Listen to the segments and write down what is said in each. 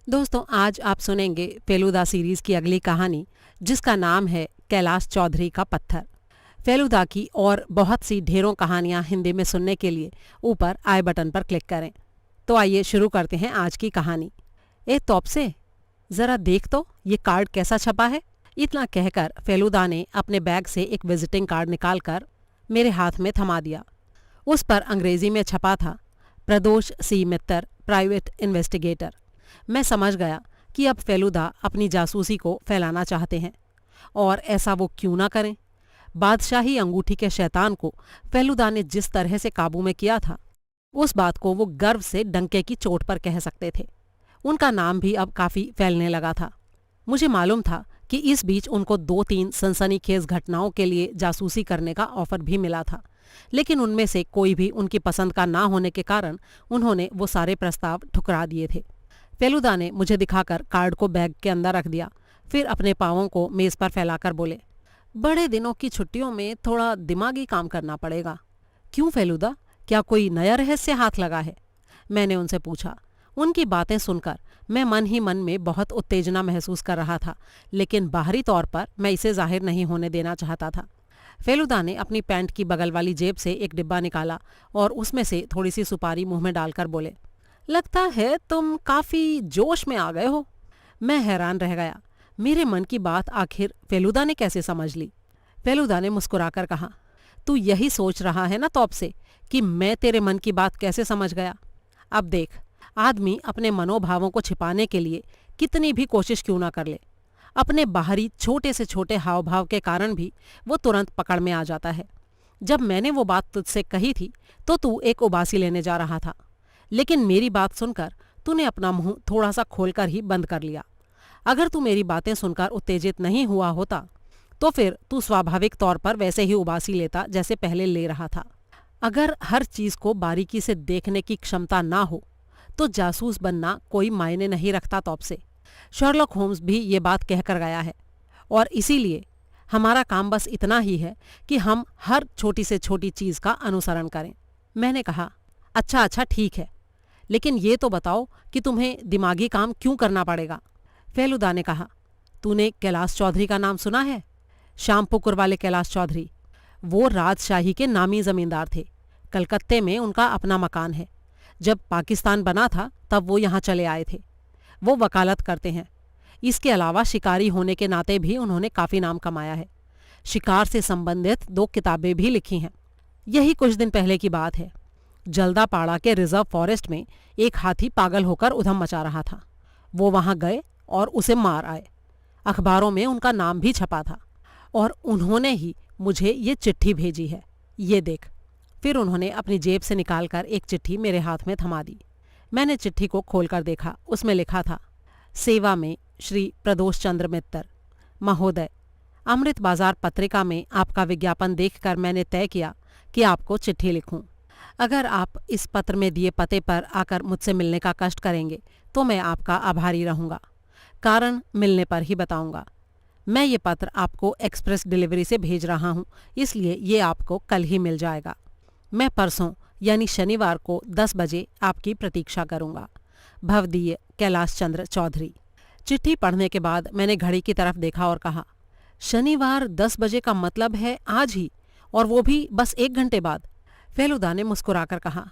दोस्तों, आज आप सुनेंगे फेलुदा सीरीज की अगली कहानी, जिसका नाम है कैलाश चौधरी का पत्थर। फेलुदा की और बहुत सी ढेरों कहानियां हिंदी में सुनने के लिए ऊपर आई बटन पर क्लिक करें। तो आइए शुरू करते हैं आज की कहानी। ए तौबसे, जरा देख तो ये कार्ड कैसा छपा है। इतना कहकर फेलुदा ने अपने बैग से एक विजिटिंग कार्ड निकालकर मेरे हाथ में थमा दिया। उस पर अंग्रेजी में छपा था, प्रदोष सी मित्तर, प्राइवेट इन्वेस्टिगेटर। मैं समझ गया कि अब फेलुदा अपनी जासूसी को फैलाना चाहते हैं, और ऐसा वो क्यों ना करें। बादशाही अंगूठी के शैतान को फेलुदा ने जिस तरह से काबू में किया था, उस बात को वो गर्व से डंके की चोट पर कह सकते थे। उनका नाम भी अब काफी फैलने लगा था। मुझे मालूम था कि इस बीच उनको 2-3 सनसनीखेज घटनाओं के लिए जासूसी करने का ऑफर भी मिला था, लेकिन उनमें से कोई भी उनकी पसंद का ना होने के कारण उन्होंने वो सारे प्रस्ताव ठुकरा दिए थे। फेलुदा ने मुझे दिखाकर कार्ड को बैग के अंदर रख दिया, फिर अपने पांवों को मेज पर फैलाकर बोले, बड़े दिनों की छुट्टियों में थोड़ा दिमागी काम करना पड़ेगा। क्यों फेलुदा, क्या कोई नया रहस्य हाथ लगा है? मैंने उनसे पूछा। उनकी बातें सुनकर मैं मन ही मन में बहुत उत्तेजना महसूस कर रहा था, लेकिन बाहरी तौर पर मैं इसे जाहिर नहीं होने देना चाहता था। फेलुदा ने अपनी पैंट की बगल वाली जेब से एक डिब्बा निकाला और उसमें से थोड़ी सी सुपारी मुंह में डालकर बोले, लगता है तुम काफी जोश में आ गए हो। मैं हैरान रह गया। मेरे मन की बात आखिर फेलुदा ने कैसे समझ ली? फेलुदा ने मुस्कुराकर कहा, तू यही सोच रहा है ना तौब से कि मैं तेरे मन की बात कैसे समझ गया? अब देख, आदमी अपने मनोभावों को छिपाने के लिए कितनी भी कोशिश क्यों ना कर ले, अपने बाहरी छोटे से छोटे हाव भाव के कारण भी वो तुरंत पकड़ में आ जाता है। जब मैंने वो बात तुझसे कही थी तो तू एक उबासी लेने जा रहा था, लेकिन मेरी बात सुनकर तूने अपना मुंह थोड़ा सा खोलकर ही बंद कर लिया। अगर तू मेरी बातें सुनकर उत्तेजित नहीं हुआ होता तो फिर तू स्वाभाविक तौर पर वैसे ही उबासी लेता जैसे पहले ले रहा था। अगर हर चीज को बारीकी से देखने की क्षमता ना हो तो जासूस बनना कोई मायने नहीं रखता तौब से। शर्लॉक होम्स भी ये बात कहकर गया है, और इसीलिए हमारा काम बस इतना ही है कि हम हर छोटी से छोटी चीज का अनुसरण करें। मैंने कहा, अच्छा ठीक है, लेकिन ये तो बताओ कि तुम्हें दिमागी काम क्यों करना पड़ेगा? फेलुदा ने कहा, तूने कैलाश चौधरी का नाम सुना है? श्यामपुकुर वाले कैलाश चौधरी। वो राजशाही के नामी जमींदार थे। कलकत्ते में उनका अपना मकान है। जब पाकिस्तान बना था तब वो यहाँ चले आए थे। वो वकालत करते हैं। इसके अलावा शिकारी होने के नाते भी उन्होंने काफ़ी नाम कमाया है। शिकार से संबंधित 2 किताबें भी लिखी हैं। यही कुछ दिन पहले की बात है। जल्दापाड़ा के रिजर्व फॉरेस्ट में एक हाथी पागल होकर उधम मचा रहा था। वो वहां गए और उसे मार आए। अखबारों में उनका नाम भी छपा था, और उन्होंने ही मुझे ये चिट्ठी भेजी है। ये देख। फिर उन्होंने अपनी जेब से निकालकर एक चिट्ठी मेरे हाथ में थमा दी। मैंने चिट्ठी को खोलकर देखा। उसमें लिखा था, सेवा में श्री प्रदोष चंद्र मित्तर महोदय, अमृत बाजार पत्रिका में आपका विज्ञापन देखकर मैंने तय किया कि आपको चिट्ठी लिखूं। अगर आप इस पत्र में दिए पते पर आकर मुझसे मिलने का कष्ट करेंगे तो मैं आपका आभारी रहूंगा। कारण मिलने पर ही बताऊंगा। मैं ये पत्र आपको एक्सप्रेस डिलीवरी से भेज रहा हूं, इसलिए ये आपको कल ही मिल जाएगा। मैं परसों यानी शनिवार को 10 बजे आपकी प्रतीक्षा करूंगा। भवदीय कैलाश चंद्र चौधरी। चिट्ठी पढ़ने के बाद मैंने घड़ी की तरफ देखा और कहा, शनिवार 10 बजे का मतलब है आज ही, और वो भी बस 1 घंटे बाद। फेलुदा ने मुस्कुराकर कहा,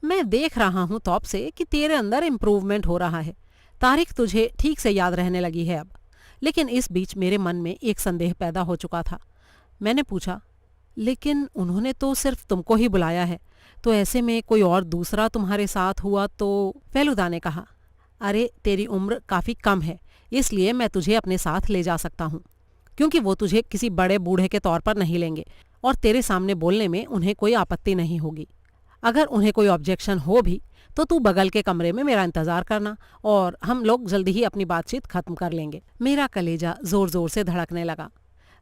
मैं देख रहा हूं तौब से कि तेरे अंदर इम्प्रूवमेंट हो रहा है। तारीख तुझे ठीक से याद रहने लगी है अब। लेकिन इस बीच मेरे मन में एक संदेह पैदा हो चुका था। मैंने पूछा, लेकिन उन्होंने तो सिर्फ तुमको ही बुलाया है, तो ऐसे में कोई और दूसरा तुम्हारे साथ हुआ तो? फेलुदा ने कहा, अरे तेरी उम्र काफ़ी कम है, इसलिए मैं तुझे अपने साथ ले जा सकता हूँ, क्योंकि वो तुझे किसी बड़े बूढ़े के तौर पर नहीं लेंगे और तेरे सामने बोलने में उन्हें कोई आपत्ति नहीं होगी। अगर उन्हें कोई ऑब्जेक्शन हो भी तो तू बगल के कमरे में मेरा इंतजार करना, और हम लोग जल्दी ही अपनी बातचीत खत्म कर लेंगे। मेरा कलेजा जोर जोर से धड़कने लगा।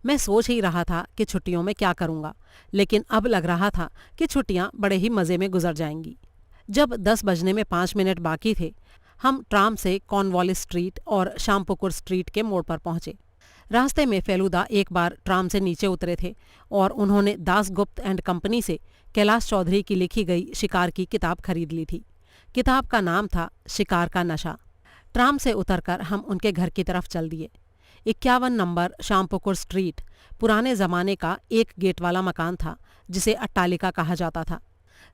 मैं सोच ही रहा था कि छुट्टियों में क्या करूंगा, लेकिन अब लग रहा था कि छुट्टियां बड़े ही मज़े में गुजर जाएंगी। जब 10 बजने में 5 मिनट बाकी थे, हम ट्राम से कॉर्नवालिस स्ट्रीट और श्यामपुकुर स्ट्रीट के मोड़ पर पहुंचे। रास्ते में फेलुदा एक बार ट्राम से नीचे उतरे थे और उन्होंने दासगुप्त एंड कंपनी से कैलाश चौधरी की लिखी गई शिकार की किताब खरीद ली थी। किताब का नाम था शिकार का नशा। ट्राम से उतरकर हम उनके घर की तरफ चल दिए। 51 नंबर शामपुकुर स्ट्रीट पुराने जमाने का एक गेट वाला मकान था जिसे अट्टालिका कहा जाता था।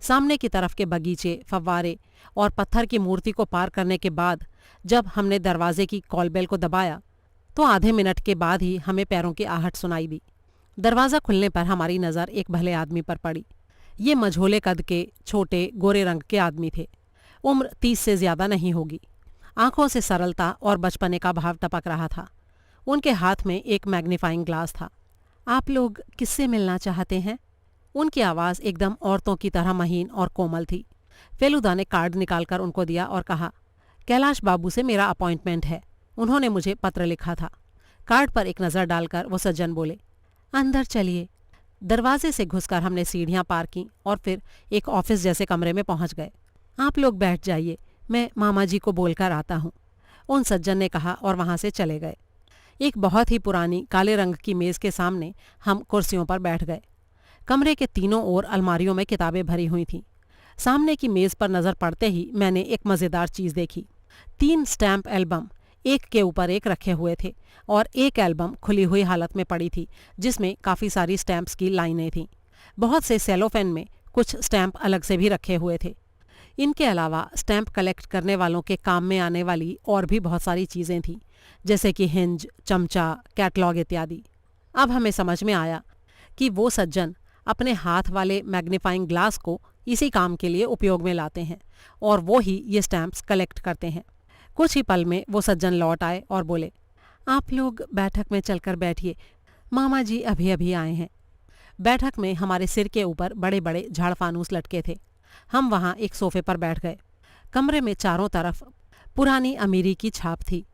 सामने की तरफ के बगीचे, फव्वारे और पत्थर की मूर्ति को पार करने के बाद जब हमने दरवाजे की कॉलबेल को दबाया तो आधे मिनट के बाद ही हमें पैरों की आहट सुनाई दी। दरवाज़ा खुलने पर हमारी नज़र एक भले आदमी पर पड़ी। ये मझोले कद के, छोटे, गोरे रंग के आदमी थे। उम्र 30 से ज्यादा नहीं होगी। आंखों से सरलता और बचपने का भाव टपक रहा था। उनके हाथ में एक मैग्नीफाइंग ग्लास था। आप लोग किससे मिलना चाहते हैं? उनकी आवाज़ एकदम औरतों की तरह महीन और कोमल थी। फेलुदा ने कार्ड निकालकर उनको दिया और कहा, कैलाश बाबू से मेरा अपॉइंटमेंट है। उन्होंने मुझे पत्र लिखा था। कार्ड पर एक नज़र डालकर वो सज्जन बोले, अंदर चलिए। दरवाजे से घुसकर हमने सीढ़ियां पार की और फिर एक ऑफिस जैसे कमरे में पहुंच गए। आप लोग बैठ जाइए, मैं मामा जी को बोलकर आता हूँ, उन सज्जन ने कहा और वहां से चले गए। एक बहुत ही पुरानी काले रंग की मेज के सामने हम कुर्सियों पर बैठ गए। कमरे के तीनों ओर अलमारियों में किताबें भरी हुई थीं। सामने की मेज पर नजर पड़ते ही मैंने एक मज़ेदार चीज़ देखी। 3 स्टैम्प एल्बम एक के ऊपर एक रखे हुए थे और एक एल्बम खुली हुई हालत में पड़ी थी जिसमें काफ़ी सारी स्टैम्प्स की लाइनें थीं। बहुत से सेलोफेन में कुछ स्टैम्प अलग से भी रखे हुए थे। इनके अलावा स्टैम्प कलेक्ट करने वालों के काम में आने वाली और भी बहुत सारी चीज़ें थीं, जैसे कि हिंज, चमचा, कैटलॉग इत्यादि। अब हमें समझ में आया कि वो सज्जन अपने हाथ वाले मैग्नीफाइंग ग्लास को इसी काम के लिए उपयोग में लाते हैं और वो ही ये स्टैम्प्स कलेक्ट करते हैं। कुछ ही पल में वो सज्जन लौट आए और बोले, आप लोग बैठक में चलकर बैठिए, मामा जी अभी अभी आए हैं। बैठक में हमारे सिर के ऊपर बड़े बड़े झाड़ फानूस लटके थे। हम वहाँ एक सोफे पर बैठ गए। कमरे में चारों तरफ पुरानी अमीरी की छाप थी।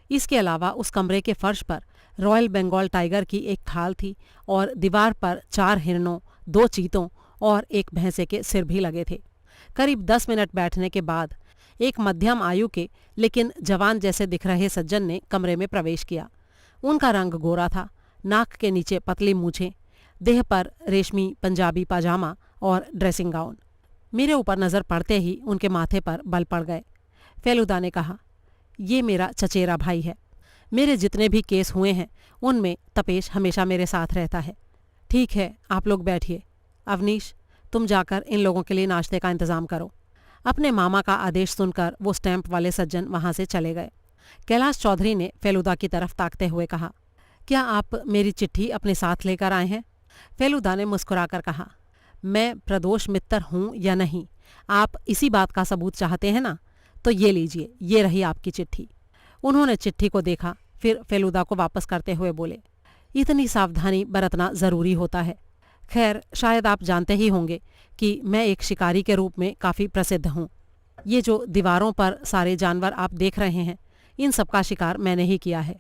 इसके अलावा उस कमरे के फर्श पर रॉयल बंगाल टाइगर की एक खाल थी और दीवार पर 4 हिरणों, 2 चीतों और एक भैंसे के सिर भी लगे थे। करीब 10 मिनट बैठने के बाद एक मध्यम आयु के लेकिन जवान जैसे दिख रहे सज्जन ने कमरे में प्रवेश किया। उनका रंग गोरा था, नाक के नीचे पतली मूछें, देह पर रेशमी पंजाबी पाजामा और ड्रेसिंग गाउन। मेरे ऊपर नज़र पड़ते ही उनके माथे पर बल पड़ गए। फेलुदा ने कहा, ये मेरा चचेरा भाई है। मेरे जितने भी केस हुए हैं उनमें तपेश हमेशा मेरे साथ रहता है। ठीक है, आप लोग बैठिए। अवनीश, तुम जाकर इन लोगों के लिए नाश्ते का इंतज़ाम करो। अपने मामा का आदेश सुनकर वो स्टैम्प वाले सज्जन वहाँ से चले गए। कैलाश चौधरी ने फेलुदा की तरफ ताकते हुए कहा, क्या आप मेरी चिट्ठी अपने साथ लेकर आए हैं? फेलुदा ने मुस्कुराकर कहा, मैं प्रदोष मित्र हूँ या नहीं, आप इसी बात का सबूत चाहते हैं ना? तो ये लीजिए, ये रही आपकी चिट्ठी। उन्होंने चिट्ठी को देखा, फिर फेलुदा को वापस करते हुए बोले, इतनी सावधानी बरतना ज़रूरी होता है। खैर, शायद आप जानते ही होंगे कि मैं एक शिकारी के रूप में काफ़ी प्रसिद्ध हूँ। ये जो दीवारों पर सारे जानवर आप देख रहे हैं, इन सब का शिकार मैंने ही किया है।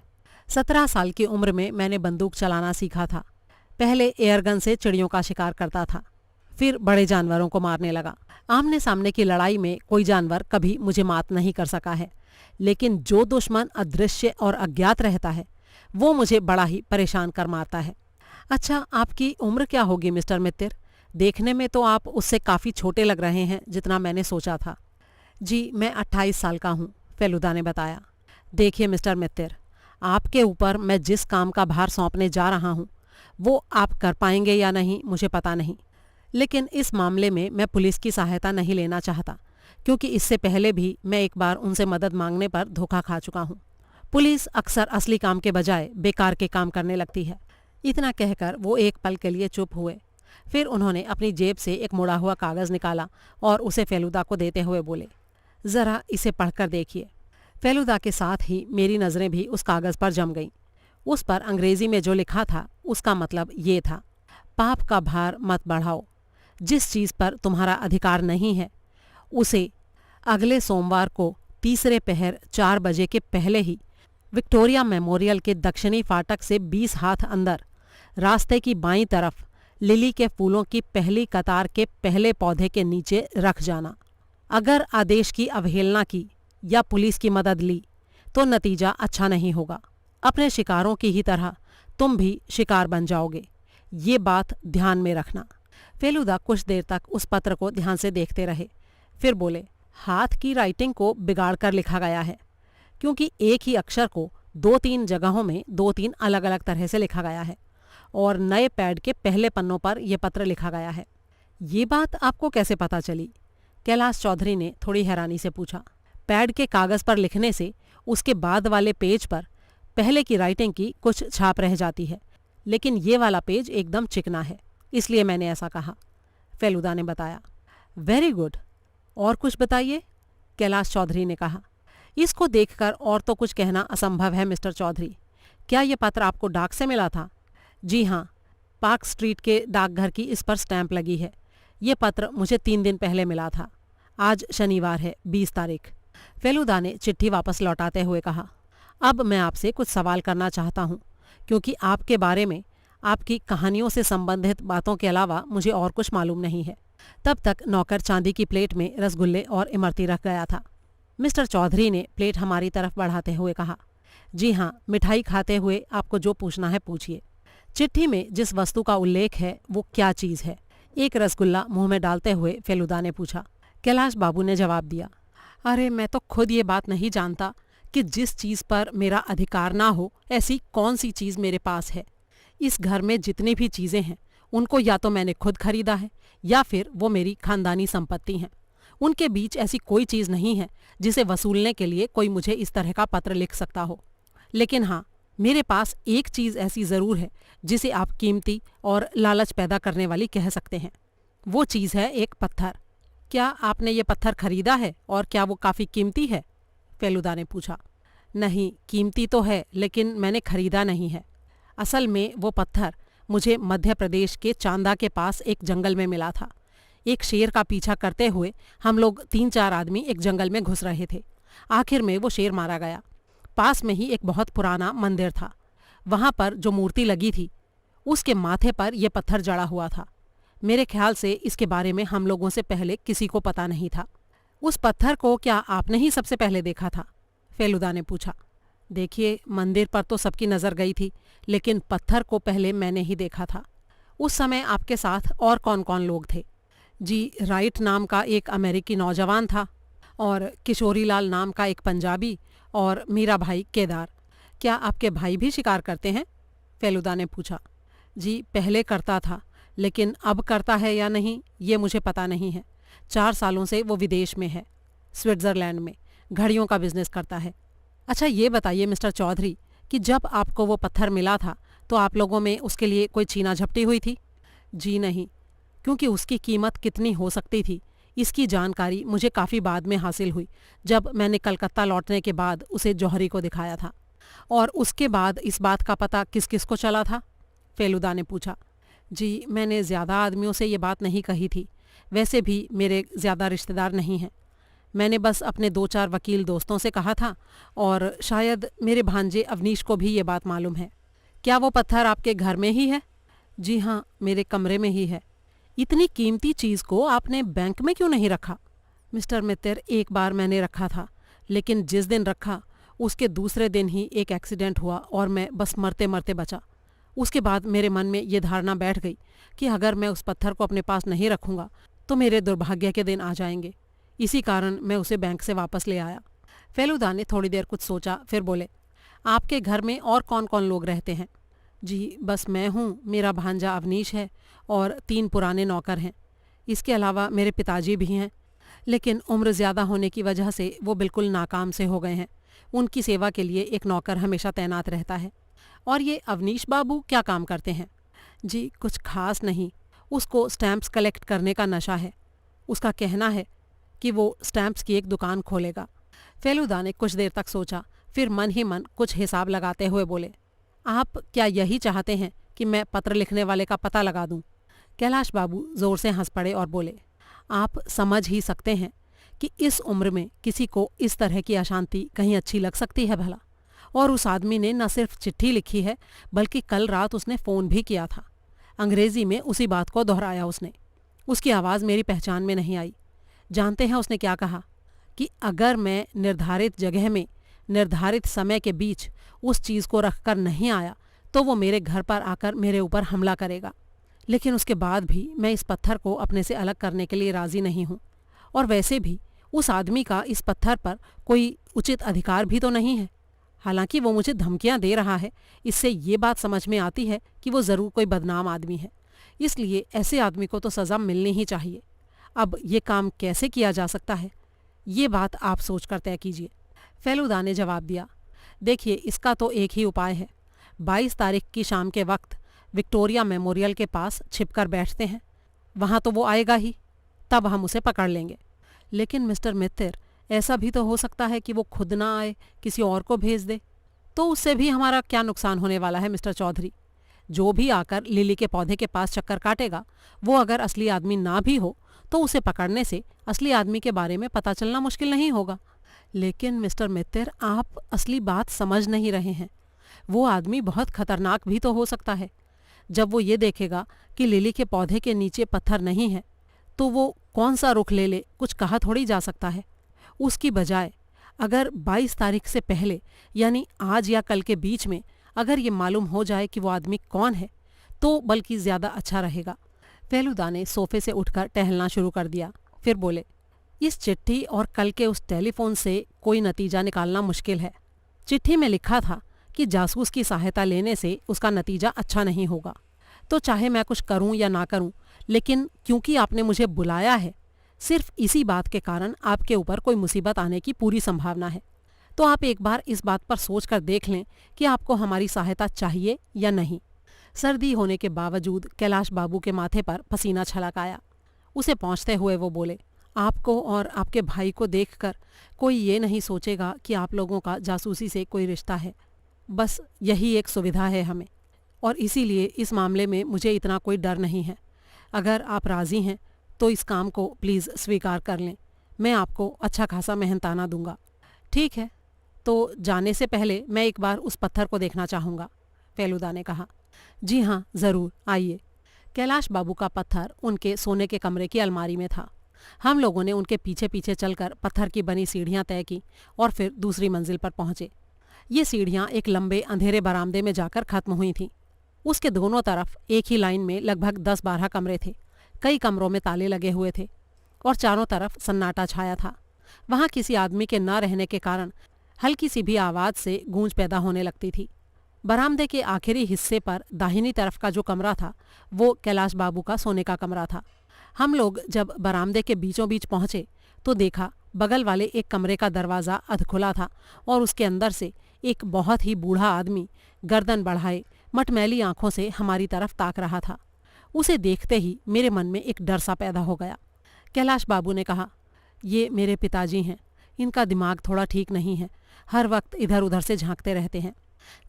17 साल की उम्र में मैंने बंदूक चलाना सीखा था। पहले एयरगन से चिड़ियों का शिकार करता था, फिर बड़े जानवरों को मारने लगा। आमने सामने की लड़ाई में कोई जानवर कभी मुझे मात नहीं कर सका है, लेकिन जो दुश्मन अदृश्य और अज्ञात रहता है वो मुझे बड़ा ही परेशान कर मारता है। अच्छा, आपकी उम्र क्या होगी मिस्टर मित्तर? देखने में तो आप उससे काफ़ी छोटे लग रहे हैं जितना मैंने सोचा था। जी, मैं 28 साल का हूँ, फेलुदा ने बताया। देखिए मिस्टर मित्तर, आपके ऊपर मैं जिस काम का भार सौंपने जा रहा हूँ वो आप कर पाएंगे या नहीं मुझे पता नहीं, लेकिन इस मामले में मैं पुलिस की सहायता नहीं लेना चाहता, क्योंकि इससे पहले भी मैं एक बार उनसे मदद मांगने पर धोखा खा चुका हूँ। पुलिस अक्सर असली काम के बजाय बेकार के काम करने लगती है। इतना कहकर वो एक पल के लिए चुप हुए। फिर उन्होंने अपनी जेब से एक मुड़ा हुआ कागज़ निकाला और उसे फेलुदा को देते हुए बोले, ज़रा इसे पढ़कर देखिए। फेलुदा के साथ ही मेरी नज़रें भी उस कागज़ पर जम गईं। उस पर अंग्रेज़ी में जो लिखा था उसका मतलब ये था, पाप का भार मत बढ़ाओ। जिस चीज़ पर तुम्हारा अधिकार नहीं है उसे अगले सोमवार को तीसरे पहर 4 बजे के पहले ही विक्टोरिया मेमोरियल के दक्षिणी फाटक से 20 हाथ अंदर रास्ते की बाईं तरफ लिली के फूलों की पहली कतार के पहले पौधे के नीचे रख जाना। अगर आदेश की अवहेलना की या पुलिस की मदद ली तो नतीजा अच्छा नहीं होगा। अपने शिकारों की ही तरह तुम भी शिकार बन जाओगे, ये बात ध्यान में रखना। फेलुदा कुछ देर तक उस पत्र को ध्यान से देखते रहे, फिर बोले, हाथ की राइटिंग को बिगाड़ कर लिखा गया है। क्योंकि एक ही अक्षर को 2-3 जगहों में 2-3 अलग अलग तरह से लिखा गया है और नए पैड के पहले पन्नों पर यह पत्र लिखा गया है। ये बात आपको कैसे पता चली? कैलाश चौधरी ने थोड़ी हैरानी से पूछा। पैड के कागज पर लिखने से उसके बाद वाले पेज पर पहले की राइटिंग की कुछ छाप रह जाती है, लेकिन ये वाला पेज एकदम चिकना है, इसलिए मैंने ऐसा कहा, फेलुदा ने बताया। वेरी गुड, और कुछ बताइए, कैलाश चौधरी ने कहा। इसको देखकर और तो कुछ कहना असंभव है मिस्टर चौधरी। क्या ये पत्र आपको डाक से मिला था? जी हाँ, पार्क स्ट्रीट के डाकघर की इस पर स्टैंप लगी है। ये पत्र मुझे 3 दिन पहले मिला था। आज शनिवार है, 20 तारीख। फेलुदा ने चिट्ठी वापस लौटाते हुए कहा। अब मैं आपसे कुछ सवाल करना चाहता हूँ, क्योंकि आपके बारे में, आपकी कहानियों से संबंधित बातों के अलावा मुझे और कुछ मालूम नहीं है। तब तक नौकर चांदी की प्लेट में रसगुल्ले और इमरती रख गया था। मिस्टर चौधरी ने प्लेट हमारी तरफ बढ़ाते हुए कहा। जी हाँ, मिठाई खाते हुए आपको जो पूछना है पूछिए। चिट्ठी में जिस वस्तु का उल्लेख है वो क्या चीज़ है? एक रसगुल्ला मुंह में डालते हुए फेलुदा ने पूछा। कैलाश बाबू ने जवाब दिया। अरे मैं तो खुद ये बात नहीं जानता कि जिस चीज़ पर मेरा अधिकार ना हो ऐसी कौन सी चीज़ मेरे पास है। इस घर में जितनी भी चीज़ें हैं उनको या तो मैंने खुद खरीदा है या फिर वो मेरी खानदानी संपत्ति हैं। उनके बीच ऐसी कोई चीज़ नहीं है जिसे वसूलने के लिए कोई मुझे इस तरह का पत्र लिख सकता हो। लेकिन हाँ, मेरे पास एक चीज़ ऐसी ज़रूर है जिसे आप कीमती और लालच पैदा करने वाली कह सकते हैं। वो चीज़ है एक पत्थर। क्या आपने ये पत्थर खरीदा है और क्या वो काफ़ी कीमती है? फेलुदा ने पूछा। नहीं, कीमती तो है लेकिन मैंने खरीदा नहीं है। असल में वो पत्थर मुझे मध्य प्रदेश के चांदा के पास एक जंगल में मिला था। एक शेर का पीछा करते हुए हम लोग 3-4 आदमी एक जंगल में घुस रहे थे। आखिर में वो शेर मारा गया। पास में ही एक बहुत पुराना मंदिर था। वहाँ पर जो मूर्ति लगी थी उसके माथे पर यह पत्थर जड़ा हुआ था। मेरे ख्याल से इसके बारे में हम लोगों से पहले किसी को पता नहीं था। उस पत्थर को क्या आपने ही सबसे पहले देखा था? फेलुदा ने पूछा। देखिए, मंदिर पर तो सबकी नज़र गई थी, लेकिन पत्थर को पहले मैंने ही देखा था। उस समय आपके साथ और कौन कौन लोग थे? जी, राइट नाम का एक अमेरिकी नौजवान था और किशोरीलाल नाम का एक पंजाबी और मेरा भाई केदार। क्या आपके भाई भी शिकार करते हैं? फेलुदा ने पूछा। जी, पहले करता था, लेकिन अब करता है या नहीं ये मुझे पता नहीं है। 4 सालों से वो विदेश में है, स्विट्ज़रलैंड में घड़ियों का बिजनेस करता है। अच्छा ये बताइए मिस्टर चौधरी कि जब आपको वो पत्थर मिला था तो आप लोगों में उसके लिए कोई चीना झपटी हुई थी? जी नहीं, क्योंकि उसकी कीमत कितनी हो सकती थी इसकी जानकारी मुझे काफ़ी बाद में हासिल हुई, जब मैंने कलकत्ता लौटने के बाद उसे जौहरी को दिखाया था। और उसके बाद इस बात का पता किस किस को चला था? फेलुदा ने पूछा। जी, मैंने ज़्यादा आदमियों से ये बात नहीं कही थी। वैसे भी मेरे ज़्यादा रिश्तेदार नहीं हैं। मैंने बस अपने 2-4 वकील दोस्तों से कहा था और शायद मेरे भांजे अवनीश को भी ये बात मालूम है। क्या वो पत्थर आपके घर में ही है? जी हाँ, मेरे कमरे में ही है। इतनी कीमती चीज़ को आपने बैंक में क्यों नहीं रखा? मिस्टर मित्तर, एक बार मैंने रखा था, लेकिन जिस दिन रखा उसके दूसरे दिन ही एक एक्सीडेंट हुआ और मैं बस मरते मरते बचा। उसके बाद मेरे मन में ये धारणा बैठ गई कि अगर मैं उस पत्थर को अपने पास नहीं रखूँगा तो मेरे दुर्भाग्य के दिन आ जाएंगे। इसी कारण मैं उसे बैंक से वापस ले आया। फेलुदा ने थोड़ी देर कुछ सोचा, फिर बोले। आपके घर में और कौन कौन लोग रहते हैं? जी, बस मैं हूँ, मेरा भांजा अवनीश है और 3 पुराने नौकर हैं। इसके अलावा मेरे पिताजी भी हैं, लेकिन उम्र ज़्यादा होने की वजह से वो बिल्कुल नाकाम से हो गए हैं। उनकी सेवा के लिए एक नौकर हमेशा तैनात रहता है। और ये अवनीश बाबू क्या काम करते हैं? जी, कुछ खास नहीं, उसको स्टैम्प्स कलेक्ट करने का नशा है। उसका कहना है कि वो स्टैम्प्स की एक दुकान खोलेगा। फेलुदा ने कुछ देर तक सोचा, फिर मन ही मन कुछ हिसाब लगाते हुए बोले। आप क्या यही चाहते हैं कि मैं पत्र लिखने वाले का पता लगा दूं? कैलाश बाबू जोर से हंस पड़े और बोले। आप समझ ही सकते हैं कि इस उम्र में किसी को इस तरह की अशांति कहीं अच्छी लग सकती है भला? और उस आदमी ने न सिर्फ चिट्ठी लिखी है बल्कि कल रात उसने फ़ोन भी किया था। अंग्रेज़ी में उसी बात को दोहराया उसने। उसकी आवाज़ मेरी पहचान में नहीं आई। जानते हैं उसने क्या कहा? कि अगर मैं निर्धारित जगह में निर्धारित समय के बीच उस चीज़ को रखकर नहीं आया तो वो मेरे घर पर आकर मेरे ऊपर हमला करेगा। लेकिन उसके बाद भी मैं इस पत्थर को अपने से अलग करने के लिए राज़ी नहीं हूँ। और वैसे भी उस आदमी का इस पत्थर पर कोई उचित अधिकार भी तो नहीं है। हालांकि वो मुझे धमकियां दे रहा है, इससे ये बात समझ में आती है कि वो ज़रूर कोई बदनाम आदमी है। इसलिए ऐसे आदमी को तो सज़ा मिलनी ही चाहिए। अब ये काम कैसे किया जा सकता है, ये बात आप सोच कर तय कीजिए। फेलुदा ने जवाब दिया, देखिए इसका तो एक ही उपाय है। 22 तारीख की शाम के वक्त विक्टोरिया मेमोरियल के पास छिपकर बैठते हैं। वहाँ तो वो आएगा ही, तब हम उसे पकड़ लेंगे। लेकिन मिस्टर मित्तर, ऐसा भी तो हो सकता है कि वो खुद ना आए, किसी और को भेज दे। तो उससे भी हमारा क्या नुकसान होने वाला है मिस्टर चौधरी? जो भी आकर लिली के पौधे के पास चक्कर काटेगा, वो अगर असली आदमी ना भी हो तो उसे पकड़ने से असली आदमी के बारे में पता चलना मुश्किल नहीं होगा। लेकिन मिस्टर मित्तर, आप असली बात समझ नहीं रहे हैं। वो आदमी बहुत खतरनाक भी तो हो सकता है। जब वो ये देखेगा कि लिली के पौधे के नीचे पत्थर नहीं है, तो वो कौन सा रुख ले ले, कुछ कहा थोड़ी जा सकता है। उसकी बजाय अगर 22 तारीख से पहले, यानी आज या कल के बीच में, अगर ये मालूम हो जाए कि वो आदमी कौन है, तो बल्कि ज़्यादा अच्छा रहेगा। फेलुदा ने सोफे से उठकर टहलना शुरू कर दिया। फिर बोले, इस चिट्ठी और कल के उस टेलीफोन से कोई नतीजा निकालना मुश्किल है। चिट्ठी में लिखा था कि जासूस की सहायता लेने से उसका नतीजा अच्छा नहीं होगा। तो चाहे मैं कुछ करूं या ना करूं, लेकिन क्योंकि आपने मुझे बुलाया है, सिर्फ इसी बात के कारण आपके ऊपर कोई मुसीबत आने की पूरी संभावना है। तो आप एक बार इस बात पर सोच कर देख लें कि आपको हमारी सहायता चाहिए या नहीं। सर्दी होने के बावजूद कैलाश बाबू के माथे पर पसीना छलक आया। उसे पहुंचते हुए वो बोले, आपको और आपके भाई को देखकर कोई ये नहीं सोचेगा कि आप लोगों का जासूसी से कोई रिश्ता है। बस यही एक सुविधा है हमें, और इसीलिए इस मामले में मुझे इतना कोई डर नहीं है। अगर आप राज़ी हैं तो इस काम को प्लीज़ स्वीकार कर लें। मैं आपको अच्छा खासा मेहनताना दूंगा। ठीक है, तो जाने से पहले मैं एक बार उस पत्थर को देखना चाहूँगा, फेलुदा ने कहा। जी हाँ, ज़रूर, आइए। कैलाश बाबू का पत्थर उनके सोने के कमरे की अलमारी में था। हम लोगों ने उनके पीछे पीछे चलकर पत्थर की बनी सीढ़ियाँ तय की और फिर दूसरी मंजिल पर पहुँचे। ये सीढ़ियाँ एक लंबे अंधेरे बरामदे में जाकर खत्म हुई थीं। उसके दोनों तरफ एक ही लाइन में लगभग 10-12 कमरे थे। कई कमरों में ताले लगे हुए थे और चारों तरफ सन्नाटा छाया था। वहाँ किसी आदमी के न रहने के कारण हल्की सी भी आवाज़ से गूंज पैदा होने लगती थी। बरामदे के आखिरी हिस्से पर दाहिनी तरफ का जो कमरा था, वो कैलाश बाबू का सोने का कमरा था। हम लोग जब बरामदे के बीचों बीच पहुँचे तो देखा बगल वाले एक कमरे का दरवाज़ा अधखुला था और उसके अंदर से एक बहुत ही बूढ़ा आदमी गर्दन बढ़ाए मटमैली आंखों से हमारी तरफ ताक रहा था। उसे देखते ही मेरे मन में एक डर सा पैदा हो गया। कैलाश बाबू ने कहा, ये मेरे पिताजी हैं, इनका दिमाग थोड़ा ठीक नहीं है, हर वक्त इधर उधर से झांकते रहते हैं।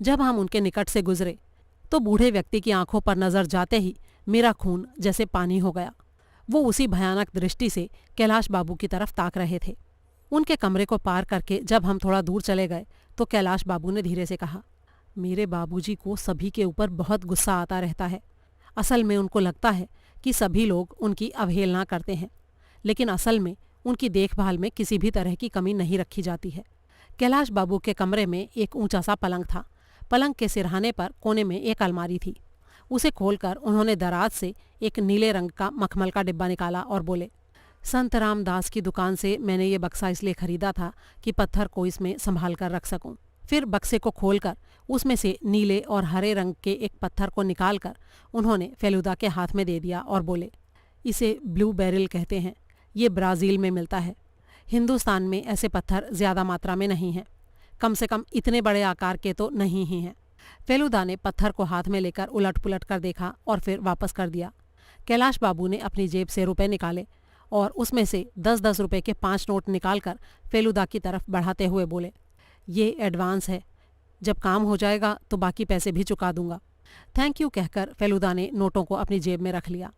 जब हम उनके निकट से गुजरे तो बूढ़े व्यक्ति की आंखों पर नज़र जाते ही मेरा खून जैसे पानी हो गया। वो उसी भयानक दृष्टि से कैलाश बाबू की तरफ ताक रहे थे। उनके कमरे को पार करके जब हम थोड़ा दूर चले गए तो कैलाश बाबू ने धीरे से कहा, मेरे बाबूजी को सभी के ऊपर बहुत गुस्सा आता रहता है। असल में उनको लगता है कि सभी लोग उनकी अवहेलना करते हैं, लेकिन असल में उनकी देखभाल में किसी भी तरह की कमी नहीं रखी जाती है। कैलाश बाबू के कमरे में एक ऊंचा सा पलंग था। पलंग के सिरहाने पर कोने में एक अलमारी थी। उसे खोलकर उन्होंने दराज से एक नीले रंग का मखमल का डिब्बा निकाला और बोले, संत रामदास की दुकान से मैंने ये बक्सा इसलिए खरीदा था कि पत्थर को इसमें संभाल कर रख सकूं। फिर बक्से को खोलकर उसमें से नीले और हरे रंग के एक पत्थर को निकालकर उन्होंने फेलुदा के हाथ में दे दिया और बोले, इसे ब्लू बेरिल कहते हैं। ये ब्राज़ील में मिलता है। हिंदुस्तान में ऐसे पत्थर ज़्यादा मात्रा में नहीं हैं, कम से कम इतने बड़े आकार के तो नहीं ही हैं। फेलुदा ने पत्थर को हाथ में लेकर उलट पुलट कर देखा और फिर वापस कर दिया। कैलाश बाबू ने अपनी जेब से रुपए निकाले और उसमें से 10-10 रुपए के 5 नोट निकालकर फेलुदा की तरफ बढ़ाते हुए बोले, ये एडवांस है, जब काम हो जाएगा तो बाकी पैसे भी चुका दूंगा। थैंक यू कहकर फेलुदा ने नोटों को अपनी जेब में रख लिया।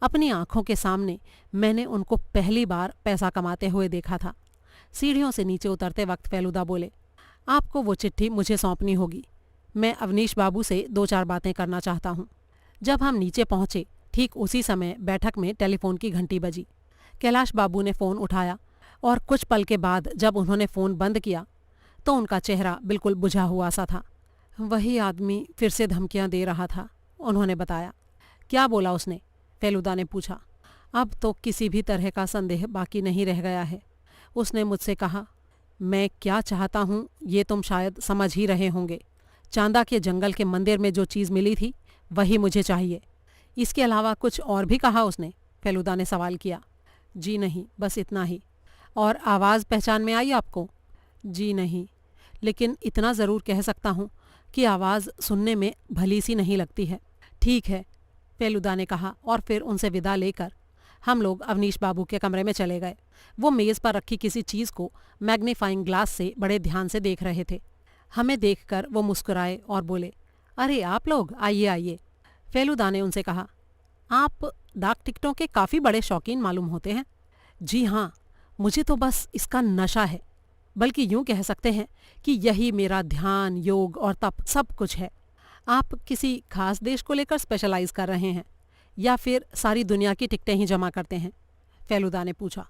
अपनी आंखों के सामने मैंने उनको पहली बार पैसा कमाते हुए देखा था। सीढ़ियों से नीचे उतरते वक्त फेलुदा बोले, आपको वो चिट्ठी मुझे सौंपनी होगी। मैं अवनीश बाबू से 2-4 बातें करना चाहता हूँ। जब हम नीचे पहुँचे ठीक उसी समय बैठक में टेलीफोन की घंटी बजी। कैलाश बाबू ने फ़ोन उठाया और कुछ पल के बाद जब उन्होंने फ़ोन बंद किया तो उनका चेहरा बिल्कुल बुझा हुआ सा था। वही आदमी फिर से धमकियां दे रहा था, उन्होंने बताया। क्या बोला उसने? फेलुदा ने पूछा। अब तो किसी भी तरह का संदेह बाकी नहीं रह गया है। उसने मुझसे कहा, मैं क्या चाहता हूँ ये तुम शायद समझ ही रहे होंगे। चांदा के जंगल के मंदिर में जो चीज़ मिली थी वही मुझे चाहिए। इसके अलावा कुछ और भी कहा उसने? फेलुदा ने सवाल किया। जी नहीं, बस इतना ही। और आवाज़ पहचान में आई आपको? जी नहीं, लेकिन इतना ज़रूर कह सकता हूँ कि आवाज़ सुनने में भली सी नहीं लगती है। ठीक है, फेलुदा ने कहा और फिर उनसे विदा लेकर हम लोग अवनीश बाबू के कमरे में चले गए। वो मेज़ पर रखी किसी चीज़ को मैग्नीफाइंग ग्लास से बड़े ध्यान से देख रहे थे। हमें देखकर वो मुस्कुराए और बोले, अरे आप लोग आइए आइए। फेलुदा ने उनसे कहा, आप डाक टिकटों के काफ़ी बड़े शौकीन मालूम होते हैं। जी हाँ, मुझे तो बस इसका नशा है, बल्कि यूँ कह सकते हैं कि यही मेरा ध्यान, योग और तप सब कुछ है। आप किसी खास देश को लेकर स्पेशलाइज कर रहे हैं या फिर सारी दुनिया की टिकटें ही जमा करते हैं? फेलुदा ने पूछा।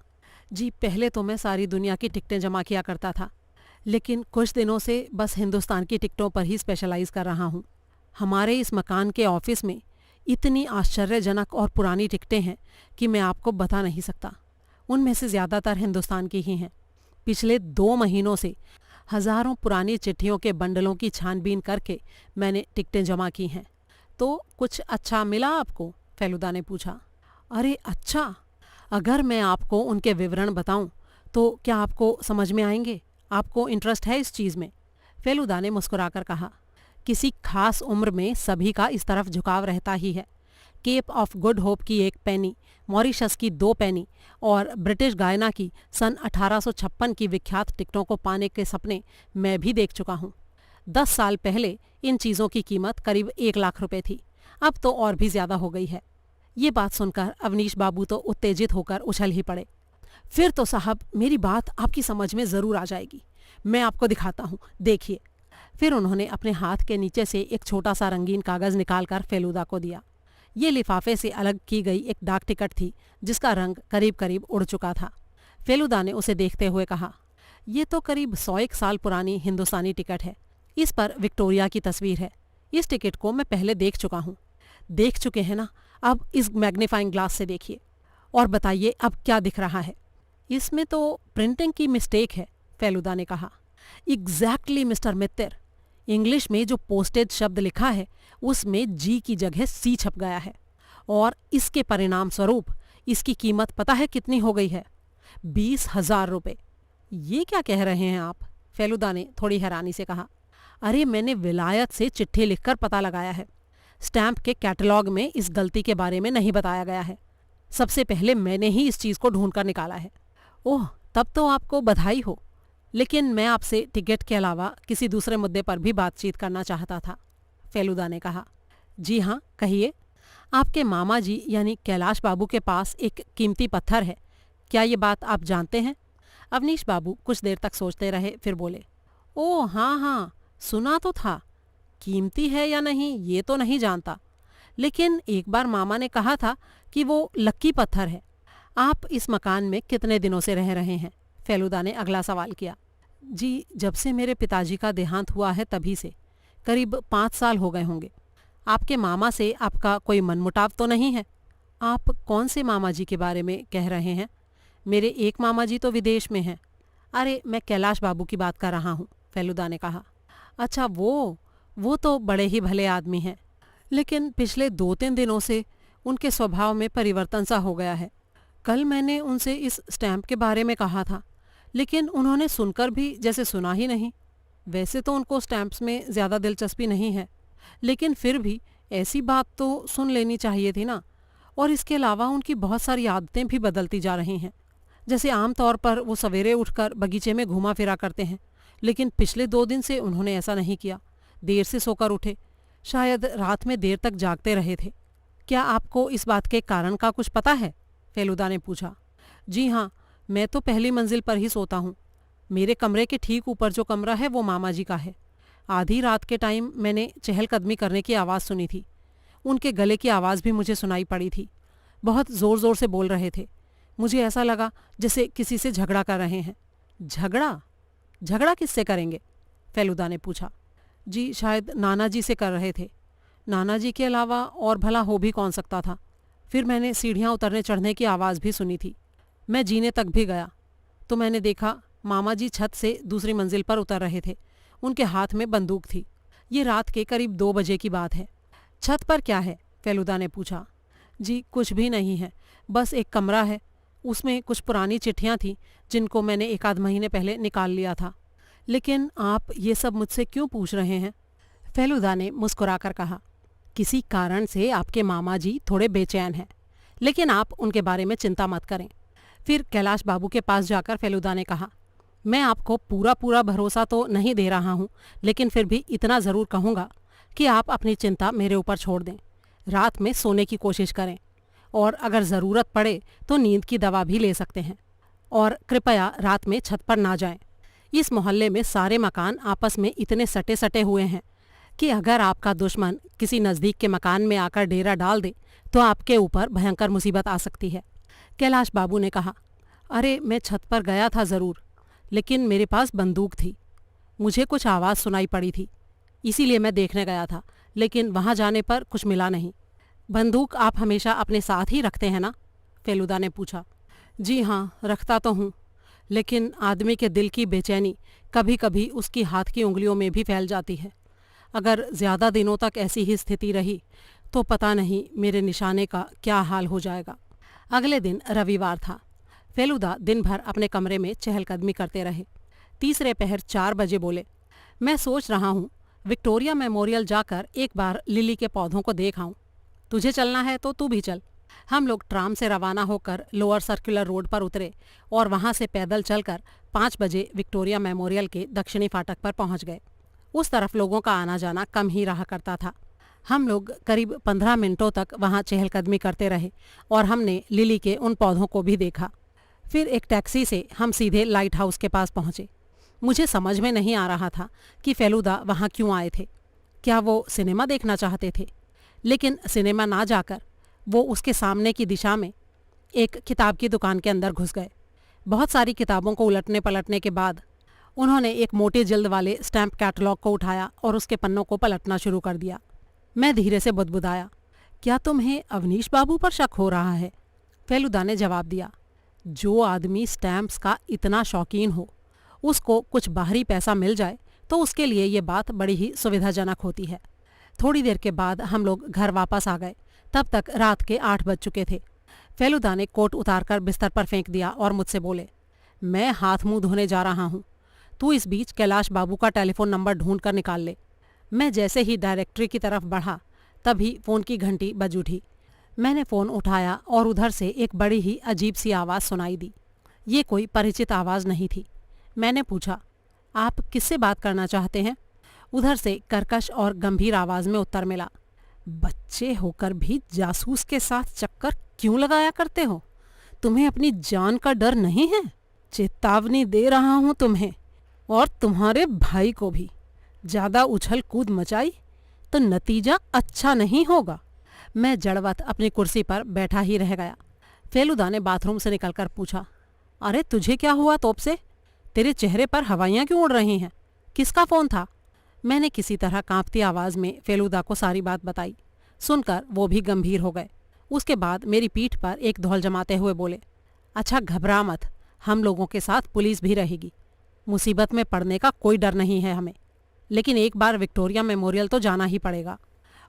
जी पहले तो मैं सारी दुनिया की टिकटें जमा किया करता था, लेकिन कुछ दिनों से बस हिंदुस्तान की टिकटों पर ही स्पेशलाइज कर रहा हूँ। हमारे इस मकान के ऑफिस में इतनी आश्चर्यजनक और पुरानी टिकटें हैं कि मैं आपको बता नहीं सकता। उनमें से ज़्यादातर हिंदुस्तान की ही हैं। पिछले 2 महीनों से हज़ारों पुरानी चिट्ठियों के बंडलों की छानबीन करके मैंने टिकटें जमा की हैं। तो कुछ अच्छा मिला आपको? फेलुदा ने पूछा। अरे अच्छा, अगर मैं आपको उनके विवरण बताऊं तो क्या आपको समझ में आएंगे? आपको इंटरेस्ट है इस चीज़ में? फेलुदा ने मुस्कुराकर कहा। किसी खास उम्र में सभी का इस तरफ झुकाव रहता ही है। केप ऑफ गुड होप की 1 पेनी, मॉरिशस की 2 पेनी और ब्रिटिश गायना की सन 1856 की विख्यात टिकटों को पाने के सपने मैं भी देख चुका हूँ। 10 साल पहले इन चीज़ों की कीमत करीब 1 लाख रुपए थी। अब तो और भी ज़्यादा हो गई है। ये बात सुनकर अवनीश बाबू तो उत्तेजित होकर उछल ही पड़े। फिर तो साहब मेरी बात आपकी समझ में ज़रूर आ जाएगी। मैं आपको दिखाता हूँ, देखिए। फिर उन्होंने अपने हाथ के नीचे से एक छोटा सा रंगीन कागज़ निकालकर फेलुदा को दिया। ये लिफाफे से अलग की गई एक डाक टिकट थी जिसका रंग करीब करीब उड़ चुका था। फेलुदा ने उसे देखते हुए कहा, ये तो करीब 100 साल पुरानी हिंदुस्तानी टिकट है। इस पर विक्टोरिया की तस्वीर है। इस टिकट को मैं पहले देख चुका हूँ। देख चुके हैं ना? अब इस मैग्नीफाइंग ग्लास से देखिए और बताइए अब क्या दिख रहा है। इसमें तो प्रिंटिंग की मिस्टेक है, फेलुदा ने कहा। एग्जैक्टली मिस्टर मित्तर, इंग्लिश में जो पोस्टेज शब्द लिखा है उसमें जी की जगह सी छप गया है और इसके परिणाम स्वरूप इसकी कीमत पता है कितनी हो गई है? 20,000 रुपये। ये क्या कह रहे हैं आप? फेलुदा ने थोड़ी हैरानी से कहा। अरे मैंने विलायत से चिट्ठी लिखकर पता लगाया है। स्टैंप के कैटलॉग में इस गलती के बारे में नहीं बताया गया है। सबसे पहले मैंने ही इस चीज़ को ढूंढकर निकाला है। ओह, तब तो आपको बधाई हो। लेकिन मैं आपसे टिकट के अलावा किसी दूसरे मुद्दे पर भी बातचीत करना चाहता था, फेलुदा ने कहा। जी हाँ, कहिए। आपके मामा जी यानी कैलाश बाबू के पास एक कीमती पत्थर है, क्या ये बात आप जानते हैं? अवनीश बाबू कुछ देर तक सोचते रहे, फिर बोले, ओह हाँ हाँ, सुना तो था। कीमती है या नहीं ये तो नहीं जानता, लेकिन एक बार मामा ने कहा था कि वो लक्की पत्थर है। आप इस मकान में कितने दिनों से रह रहे हैं? फेलुदा ने अगला सवाल किया। जी जब से मेरे पिताजी का देहांत हुआ है तभी से, करीब 5 साल हो गए होंगे। आपके मामा से आपका कोई मनमुटाव तो नहीं है? आप कौन से मामा जी के बारे में कह रहे हैं? मेरे एक मामा जी तो विदेश में हैं। अरे मैं कैलाश बाबू की बात कर रहा हूँ, फेलुदा ने कहा। अच्छा वो तो बड़े ही भले आदमी हैं, लेकिन पिछले 2-3 दिनों से उनके स्वभाव में परिवर्तन सा हो गया है। कल मैंने उनसे इस स्टैंप के बारे में कहा था, लेकिन उन्होंने सुनकर भी जैसे सुना ही नहीं। वैसे तो उनको स्टैंप्स में ज़्यादा दिलचस्पी नहीं है, लेकिन फिर भी ऐसी बात तो सुन लेनी चाहिए थी ना। और इसके अलावा उनकी बहुत सारी आदतें भी बदलती जा रही हैं। जैसे आम तौर पर वो सवेरे उठकर बगीचे में घूमा फिरा करते हैं, लेकिन पिछले 2 दिन से उन्होंने ऐसा नहीं किया। देर से सोकर उठे, शायद रात में देर तक जागते रहे थे। क्या आपको इस बात के कारण का कुछ पता है? फेलुदा ने पूछा। जी हाँ, मैं तो पहली मंजिल पर ही सोता हूँ। मेरे कमरे के ठीक ऊपर जो कमरा है वो मामा जी का है। आधी रात के टाइम मैंने चहलकदमी करने की आवाज़ सुनी थी। उनके गले की आवाज़ भी मुझे सुनाई पड़ी थी। बहुत ज़ोर ज़ोर से बोल रहे थे। मुझे ऐसा लगा जैसे किसी से झगड़ा कर रहे हैं। झगड़ा? झगड़ा किससे करेंगे? फेलुदा ने पूछा। जी शायद नाना जी से कर रहे थे। नाना जी के अलावा और भला हो भी कौन सकता था? फिर मैंने सीढ़ियाँ उतरने चढ़ने की आवाज़ भी सुनी थी। मैं जीने तक भी गया तो मैंने देखा मामा जी छत से दूसरी मंजिल पर उतर रहे थे। उनके हाथ में बंदूक थी। ये रात के करीब 2 बजे की बात है। छत पर क्या है? फेलुदा ने पूछा। जी कुछ भी नहीं है, बस एक कमरा है। उसमें कुछ पुरानी चिट्ठियाँ थीं जिनको मैंने 1 आध महीने पहले निकाल लिया था। लेकिन आप ये सब मुझसे क्यों पूछ रहे हैं? फेलुदा ने मुस्कुराकर कहा, किसी कारण से आपके मामा जी थोड़े बेचैन हैं, लेकिन आप उनके बारे में चिंता मत करें। फिर कैलाश बाबू के पास जाकर फेलुदा ने कहा, मैं आपको पूरा पूरा भरोसा तो नहीं दे रहा हूँ, लेकिन फिर भी इतना ज़रूर कहूँगा कि आप अपनी चिंता मेरे ऊपर छोड़ दें। रात में सोने की कोशिश करें और अगर ज़रूरत पड़े तो नींद की दवा भी ले सकते हैं। और कृपया रात में छत पर ना जाएं। इस मोहल्ले में सारे मकान आपस में इतने सटे सटे हुए हैं कि अगर आपका दुश्मन किसी नज़दीक के मकान में आकर डेरा डाल दे तो आपके ऊपर भयंकर मुसीबत आ सकती है। कैलाश बाबू ने कहा, अरे मैं छत पर गया था ज़रूर, लेकिन मेरे पास बंदूक थी। मुझे कुछ आवाज़ सुनाई पड़ी थी, इसीलिए मैं देखने गया था, लेकिन वहाँ जाने पर कुछ मिला नहीं। बंदूक आप हमेशा अपने साथ ही रखते हैं ना? फेलुदा ने पूछा। जी हाँ, रखता तो हूँ, लेकिन आदमी के दिल की बेचैनी कभी कभी उसकी हाथ की उंगलियों में भी फैल जाती है। अगर ज़्यादा दिनों तक ऐसी ही स्थिति रही तो पता नहीं मेरे निशाने का क्या हाल हो जाएगा। अगले दिन रविवार था। फेलुदा दिन भर अपने कमरे में चहलकदमी करते रहे। तीसरे पहर 4 बजे बोले, मैं सोच रहा हूँ विक्टोरिया मेमोरियल जाकर एक बार लिली के पौधों को देख आऊँ। तुझे चलना है तो तू भी चल। हम लोग ट्राम से रवाना होकर लोअर सर्कुलर रोड पर उतरे और वहाँ से पैदल चलकर 5 बजे विक्टोरिया मेमोरियल के दक्षिणी फाटक पर पहुँच गए। उस तरफ लोगों का आना जाना कम ही रहा करता था। हम लोग करीब 15 मिनटों तक वहाँ चहलकदमी करते रहे और हमने लिली के उन पौधों को भी देखा। फिर एक टैक्सी से हम सीधे लाइट हाउस के पास पहुँचे। मुझे समझ में नहीं आ रहा था कि फेलुदा वहाँ क्यों आए थे। क्या वो सिनेमा देखना चाहते थे? लेकिन सिनेमा ना जाकर वो उसके सामने की दिशा में एक किताब की दुकान के अंदर घुस गए। बहुत सारी किताबों को उलटने पलटने के बाद उन्होंने एक मोटी जल्द वाले स्टैम्प कैटलॉग को उठाया और उसके पन्नों को पलटना शुरू कर दिया। मैं धीरे से बुदबुदाया, क्या तुम्हें अवनीश बाबू पर शक हो रहा है? फेलुदा ने जवाब दिया, जो आदमी स्टैम्प्स का इतना शौकीन हो, उसको कुछ बाहरी पैसा मिल जाए तो उसके लिए ये बात बड़ी ही सुविधाजनक होती है। थोड़ी देर के बाद हम लोग घर वापस आ गए। तब तक रात के 8 बज चुके थे। फेलुदा ने कोट उतारकर बिस्तर पर फेंक दिया और मुझसे बोले, मैं हाथ मुंह धोने जा रहा हूँ, तू इस बीच कैलाश बाबू का टेलीफोन नंबर ढूंढ कर निकाल ले। मैं जैसे ही डायरेक्टरी की तरफ बढ़ा तभी फ़ोन की घंटी बज उठी। मैंने फ़ोन उठाया और उधर से एक बड़ी ही अजीब सी आवाज़ सुनाई दी। ये कोई परिचित आवाज़ नहीं थी। मैंने पूछा, आप किससे बात करना चाहते हैं? उधर से कर्कश और गंभीर आवाज़ में उत्तर मिला, बच्चे होकर भी जासूस के साथ चक्कर क्यों लगाया करते हो? तुम्हें अपनी जान का डर नहीं है? चेतावनी दे रहा हूँ तुम्हें और तुम्हारे भाई को भी। ज़्यादा उछल कूद मचाई तो नतीजा अच्छा नहीं होगा। मैं जड़वत अपनी कुर्सी पर बैठा ही रह गया। फेलुदा ने बाथरूम से निकलकर पूछा, अरे तुझे क्या हुआ तोप से? तेरे चेहरे पर हवाइयाँ क्यों उड़ रही हैं? किसका फ़ोन था? मैंने किसी तरह कांपती आवाज़ में फेलुदा को सारी बात बताई। सुनकर वो भी गंभीर हो गए। उसके बाद मेरी पीठ पर एक धौल जमाते हुए बोले, अच्छा घबरा मत, हम लोगों के साथ पुलिस भी रहेगी। मुसीबत में पड़ने का कोई डर नहीं है हमें, लेकिन एक बार विक्टोरिया मेमोरियल तो जाना ही पड़ेगा।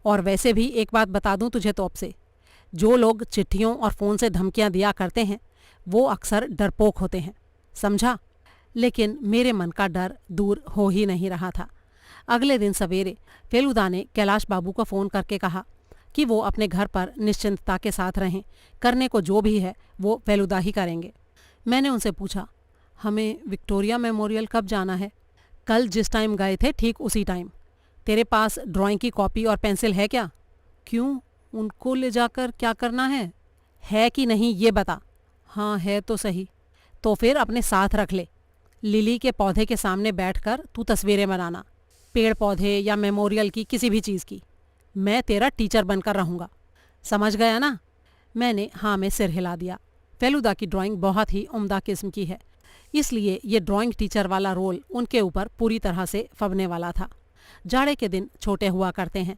और वैसे भी एक बात बता दूं तुझे तोप से, जो लोग चिट्ठियों और फ़ोन से धमकियां दिया करते हैं वो अक्सर डरपोक होते हैं, समझा? लेकिन मेरे मन का डर दूर हो ही नहीं रहा था। अगले दिन सवेरे फेलुदा ने कैलाश बाबू को फ़ोन करके कहा कि वो अपने घर पर निश्चिंतता के साथ रहें, करने को जो भी है वो फेलुदा ही करेंगे। मैंने उनसे पूछा, हमें विक्टोरिया मेमोरियल कब जाना है? कल जिस टाइम गए थे ठीक उसी टाइम। तेरे पास ड्राइंग की कॉपी और पेंसिल है क्या? क्यों, उनको ले जाकर क्या करना है कि नहीं ये बता। हाँ है तो सही। तो फिर अपने साथ रख ले। लिली के पौधे के सामने बैठकर तू तस्वीरें बनाना, पेड़ पौधे या मेमोरियल की किसी भी चीज़ की। मैं तेरा टीचर बनकर रहूँगा, समझ गया ना? मैंने हाँ में सिर हिला दिया। फेलुदा की ड्राइंग बहुत ही उम्दा किस्म की है, इसलिए ये ड्राइंग टीचर वाला रोल उनके ऊपर पूरी तरह से फबने वाला था। जाड़े के दिन छोटे हुआ करते हैं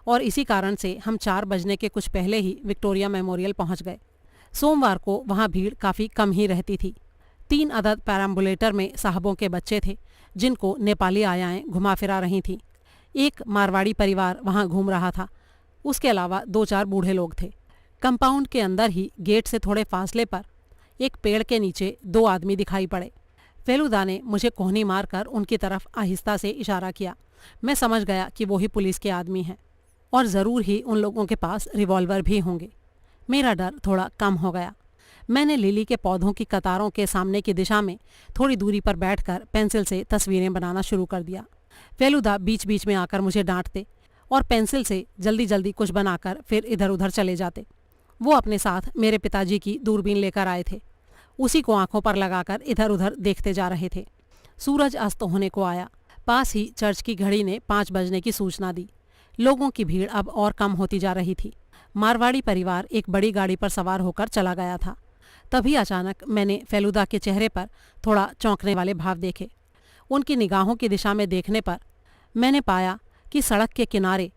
और इसी कारण से हम 4 बजने के कुछ पहले ही विक्टोरिया मेमोरियल पहुंच गए। सोमवार को वहां भीड़ काफ़ी कम ही रहती थी। 3 अदद पैराम्बुलेटर में साहबों के बच्चे थे जिनको नेपाली आयाएं घुमा फिरा रही थीं। एक मारवाड़ी परिवार वहां घूम रहा था। उसके अलावा 2-4 बूढ़े लोग थे। कंपाउंड के अंदर ही गेट से थोड़े फासले पर एक पेड़ के नीचे 2 आदमी दिखाई पड़े। फेलुदा ने मुझे कोहनी मारकर उनकी तरफ आहिस्ता से इशारा किया। मैं समझ गया कि वो ही पुलिस के आदमी हैं और ज़रूर ही उन लोगों के पास रिवॉल्वर भी होंगे। मेरा डर थोड़ा कम हो गया। मैंने लिली के पौधों की कतारों के सामने की दिशा में थोड़ी दूरी पर बैठकर पेंसिल से तस्वीरें बनाना शुरू कर दिया। फेलुदा बीच बीच में आकर मुझे डांटते और पेंसिल से जल्दी जल्दी कुछ बनाकर फिर इधर उधर चले जाते। वो अपने साथ मेरे पिताजी की दूरबीन लेकर आए थे। उसी को आंखों पर लगाकर इधर उधर देखते जा रहे थे। सूरज अस्त होने को आया। पास ही चर्च की घड़ी ने 5 बजने की सूचना दी। लोगों की भीड़ अब और कम होती जा रही थी। मारवाड़ी परिवार एक बड़ी गाड़ी पर सवार होकर चला गया था। तभी अचानक मैंने फेलुदा के चेहरे पर थोड़ा चौंकने वाले भाव देखे। उनकी निगाहों की दिशा में देखने पर मैंने पाया कि सड़क के किनारे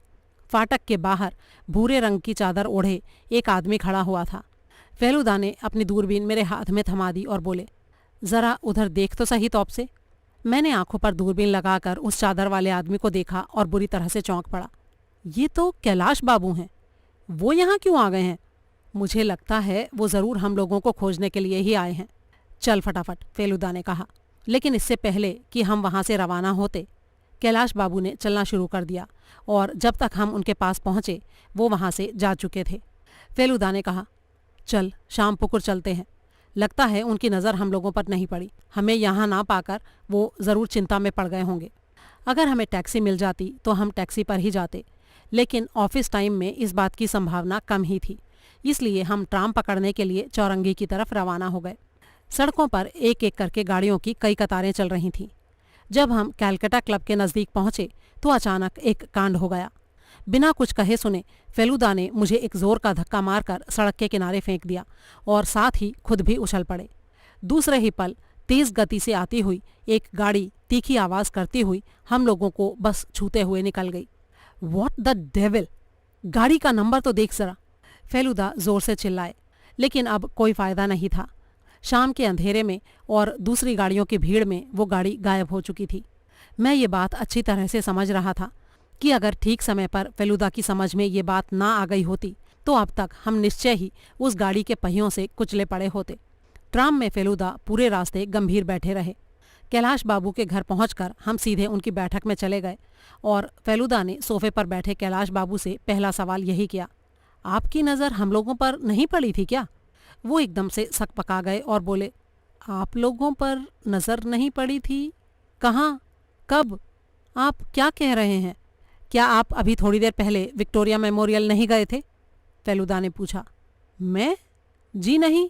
फाटक के बाहर भूरे रंग की चादर ओढ़े एक आदमी खड़ा हुआ था। फेलुदा ने अपनी दूरबीन मेरे हाथ में थमा दी और बोले, ज़रा उधर देख तो सही तौब से। मैंने आंखों पर दूरबीन लगाकर उस चादर वाले आदमी को देखा और बुरी तरह से चौंक पड़ा। ये तो कैलाश बाबू हैं। वो यहाँ क्यों आ गए हैं? मुझे लगता है वो ज़रूर हम लोगों को खोजने के लिए ही आए हैं। चल फटाफट, फेलुदा ने कहा। लेकिन इससे पहले कि हम वहाँ से रवाना होते, कैलाश बाबू ने चलना शुरू कर दिया और जब तक हम उनके पास पहुँचे वो वहाँ से जा चुके थे। फेलुदा ने कहा, चल शाम पुकुर चलते हैं। लगता है उनकी नज़र हम लोगों पर नहीं पड़ी। हमें यहाँ ना पाकर वो ज़रूर चिंता में पड़ गए होंगे। अगर हमें टैक्सी मिल जाती तो हम टैक्सी पर ही जाते, लेकिन ऑफिस टाइम में इस बात की संभावना कम ही थी। इसलिए हम ट्राम पकड़ने के लिए चौरंगी की तरफ रवाना हो गए। सड़कों पर एक एक करके गाड़ियों की कई कतारें चल रही थीं। जब हम कैलकाटा क्लब के नज़दीक पहुँचे तो अचानक एक कांड हो गया। बिना कुछ कहे सुने फेलुदा ने मुझे एक जोर का धक्का मारकर सड़क के किनारे फेंक दिया और साथ ही खुद भी उछल पड़े। दूसरे ही पल तेज गति से आती हुई एक गाड़ी तीखी आवाज़ करती हुई हम लोगों को बस छूते हुए निकल गई। What the devil! गाड़ी का नंबर तो देख जरा, फेलुदा जोर से चिल्लाए। लेकिन अब कोई फ़ायदा नहीं था। शाम के अंधेरे में और दूसरी गाड़ियों की भीड़ में वो गाड़ी गायब हो चुकी थी। मैं ये बात अच्छी तरह से समझ रहा था कि अगर ठीक समय पर फेलुदा की समझ में ये बात ना आ गई होती तो अब तक हम निश्चय ही उस गाड़ी के पहियों से कुचले पड़े होते। ट्राम में फेलुदा पूरे रास्ते गंभीर बैठे रहे। कैलाश बाबू के घर पहुंचकर हम सीधे उनकी बैठक में चले गए और फेलुदा ने सोफे पर बैठे कैलाश बाबू से पहला सवाल यही किया, आपकी नज़र हम लोगों पर नहीं पड़ी थी क्या? वो एकदम से सकपका गए और बोले, आप लोगों पर नज़र नहीं पड़ी थी? कहाँ? कब? आप क्या कह रहे हैं? क्या आप अभी थोड़ी देर पहले विक्टोरिया मेमोरियल नहीं गए थे? फेलुदा ने पूछा। मैं? जी नहीं,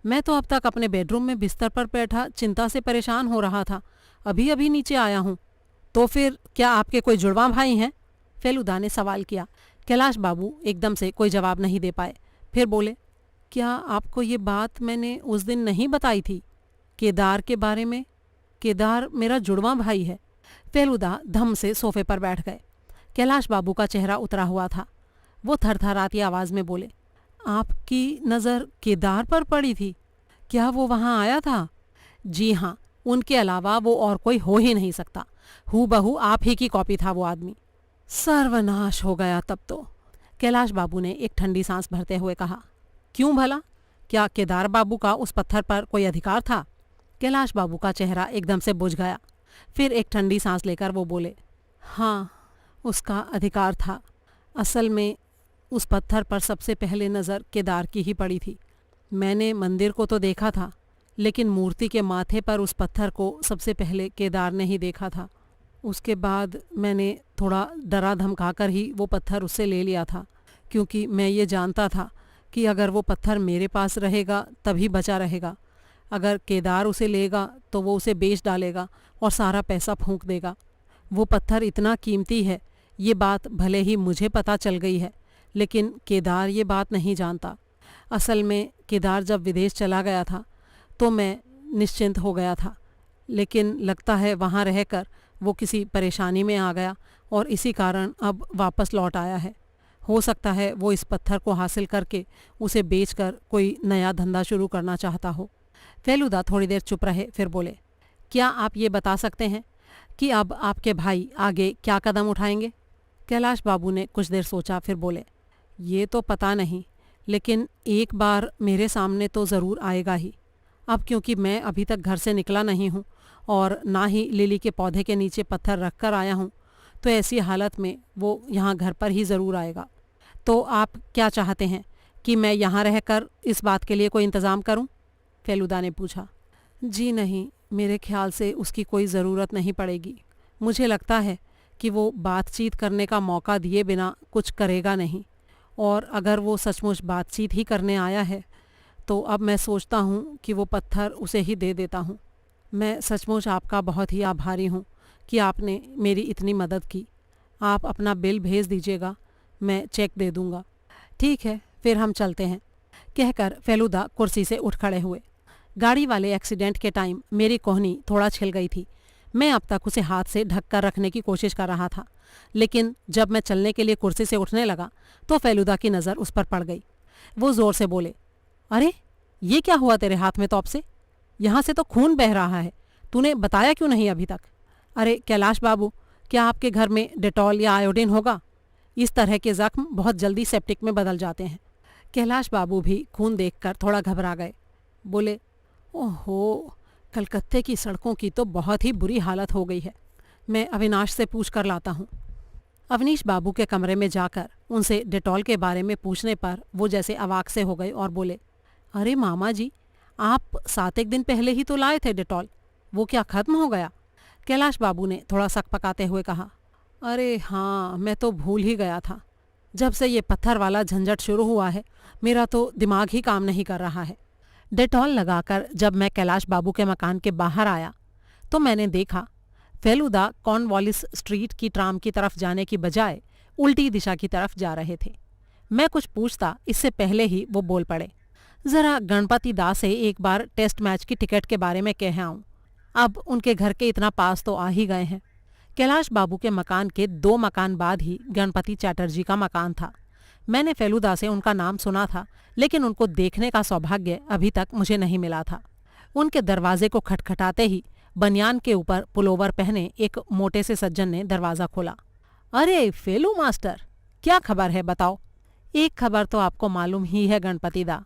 मैं तो अब तक अपने बेडरूम में बिस्तर पर बैठा चिंता से परेशान हो रहा था। अभी अभी नीचे आया हूँ। तो फिर क्या आपके कोई जुड़वा भाई हैं? फेलुदा ने सवाल किया। कैलाश बाबू एकदम से कोई जवाब नहीं दे पाए। फिर बोले, क्या आपको ये बात मैंने उस दिन नहीं बताई थी, केदार के बारे में? केदार मेरा जुड़वा भाई है। फेलुदा धम से सोफे पर बैठ गए। कैलाश बाबू का चेहरा उतरा हुआ था। वो थरथराती आवाज़ में बोले, आपकी नज़र केदार पर पड़ी थी? क्या वो वहाँ आया था? जी हाँ, उनके अलावा वो और कोई हो ही नहीं सकता। हूबहू आप ही की कॉपी था वो आदमी। सर्वनाश हो गया तब तो, कैलाश बाबू ने एक ठंडी सांस भरते हुए कहा। क्यों भला? क्या केदार बाबू का उस पत्थर पर कोई अधिकार था? कैलाश बाबू का चेहरा एकदम से बुझ गया। फिर एक ठंडी सांस लेकर वो बोले, हाँ, उसका अधिकार था। असल में उस पत्थर पर सबसे पहले नज़र केदार की ही पड़ी थी। मैंने मंदिर को तो देखा था, लेकिन मूर्ति के माथे पर उस पत्थर को सबसे पहले केदार ने ही देखा था। उसके बाद मैंने थोड़ा डरा धमकाकर ही वो पत्थर उससे ले लिया था, क्योंकि मैं ये जानता था कि अगर वो पत्थर मेरे पास रहेगा तभी बचा रहेगा। अगर केदार उसे लेगा तो वो उसे बेच डालेगा और सारा पैसा फूंक देगा। वो पत्थर इतना कीमती है, ये बात भले ही मुझे पता चल गई है, लेकिन केदार ये बात नहीं जानता। असल में केदार जब विदेश चला गया था तो मैं निश्चिंत हो गया था, लेकिन लगता है वहाँ रहकर वो किसी परेशानी में आ गया और इसी कारण अब वापस लौट आया है। हो सकता है वो इस पत्थर को हासिल करके उसे बेचकर कोई नया धंधा शुरू करना चाहता हो। फेलुदा थोड़ी देर चुप रहे, फिर बोले, क्या आप ये बता सकते हैं कि अब आपके भाई आगे क्या कदम उठाएंगे? कैलाश बाबू ने कुछ देर सोचा, फिर बोले, ये तो पता नहीं, लेकिन एक बार मेरे सामने तो ज़रूर आएगा ही। अब क्योंकि मैं अभी तक घर से निकला नहीं हूँ और ना ही लिली के पौधे के नीचे पत्थर रख कर आया हूँ, तो ऐसी हालत में वो यहाँ घर पर ही ज़रूर आएगा। तो आप क्या चाहते हैं कि मैं यहाँ रहकर इस बात के लिए कोई इंतज़ाम करूँ? फेलुदा ने पूछा। जी नहीं, मेरे ख्याल से उसकी कोई ज़रूरत नहीं पड़ेगी। मुझे लगता है कि वो बातचीत करने का मौका दिए बिना कुछ करेगा नहीं, और अगर वो सचमुच बातचीत ही करने आया है तो अब मैं सोचता हूँ कि वो पत्थर उसे ही दे देता हूँ। मैं सचमुच आपका बहुत ही आभारी हूँ कि आपने मेरी इतनी मदद की। आप अपना बिल भेज दीजिएगा, मैं चेक दे दूँगा। ठीक है, फिर हम चलते हैं, कहकर फेलुदा कुर्सी से उठ खड़े हुए। गाड़ी वाले एक्सीडेंट के टाइम मेरी कोहनी थोड़ा छिल गई थी। मैं अब तक उसे हाथ से ढक कर रखने की कोशिश कर रहा था, लेकिन जब मैं चलने के लिए कुर्सी से उठने लगा तो फेलुदा की नज़र उस पर पड़ गई। वो ज़ोर से बोले, अरे ये क्या हुआ तेरे हाथ में तौप से? यहाँ से तो खून बह रहा है, तूने बताया क्यों नहीं अभी तक? अरे कैलाश बाबू, क्या आपके घर में डेटॉल या आयोडीन होगा? इस तरह के ज़ख्म बहुत जल्दी सेप्टिक में बदल जाते हैं। कैलाश बाबू भी खून देखकर थोड़ा घबरा गए। बोले, ओहो, कलकत्ते की सड़कों की तो बहुत ही बुरी हालत हो गई है। मैं अविनाश से पूछ कर लाता हूँ। अवनीश बाबू के कमरे में जाकर उनसे डेटॉल के बारे में पूछने पर वो जैसे अवाक से हो गए और बोले, अरे मामा जी, आप 7 एक दिन पहले ही तो लाए थे डेटॉल, वो क्या ख़त्म हो गया? कैलाश बाबू ने थोड़ा सकपकाते हुए कहा, अरे हाँ, मैं तो भूल ही गया था। जब से ये पत्थर वाला झंझट शुरू हुआ है, मेरा तो दिमाग ही काम नहीं कर रहा है। डेटॉल लगाकर जब मैं कैलाश बाबू के मकान के बाहर आया तो मैंने देखा फेलुदा कॉर्नवालिस स्ट्रीट की ट्राम की तरफ जाने की बजाय उल्टी दिशा की तरफ जा रहे थे। मैं कुछ पूछता इससे पहले ही वो बोल पड़े, ज़रा गणपति दास से एक बार टेस्ट मैच की टिकट के बारे में कह आऊँ। अब उनके घर के इतना पास तो आ ही गए हैं। कैलाश बाबू के मकान के 2 मकान बाद ही गणपति चैटर्जी का मकान था। मैंने फेलुदा से उनका नाम सुना था, लेकिन उनको देखने का सौभाग्य अभी तक मुझे नहीं मिला था। उनके दरवाजे को खटखटाते ही बनियान के ऊपर पुलोवर पहने एक मोटे से सज्जन ने दरवाज़ा खोला। अरे फेलू मास्टर, क्या खबर है बताओ? एक खबर तो आपको मालूम ही है गणपति दा,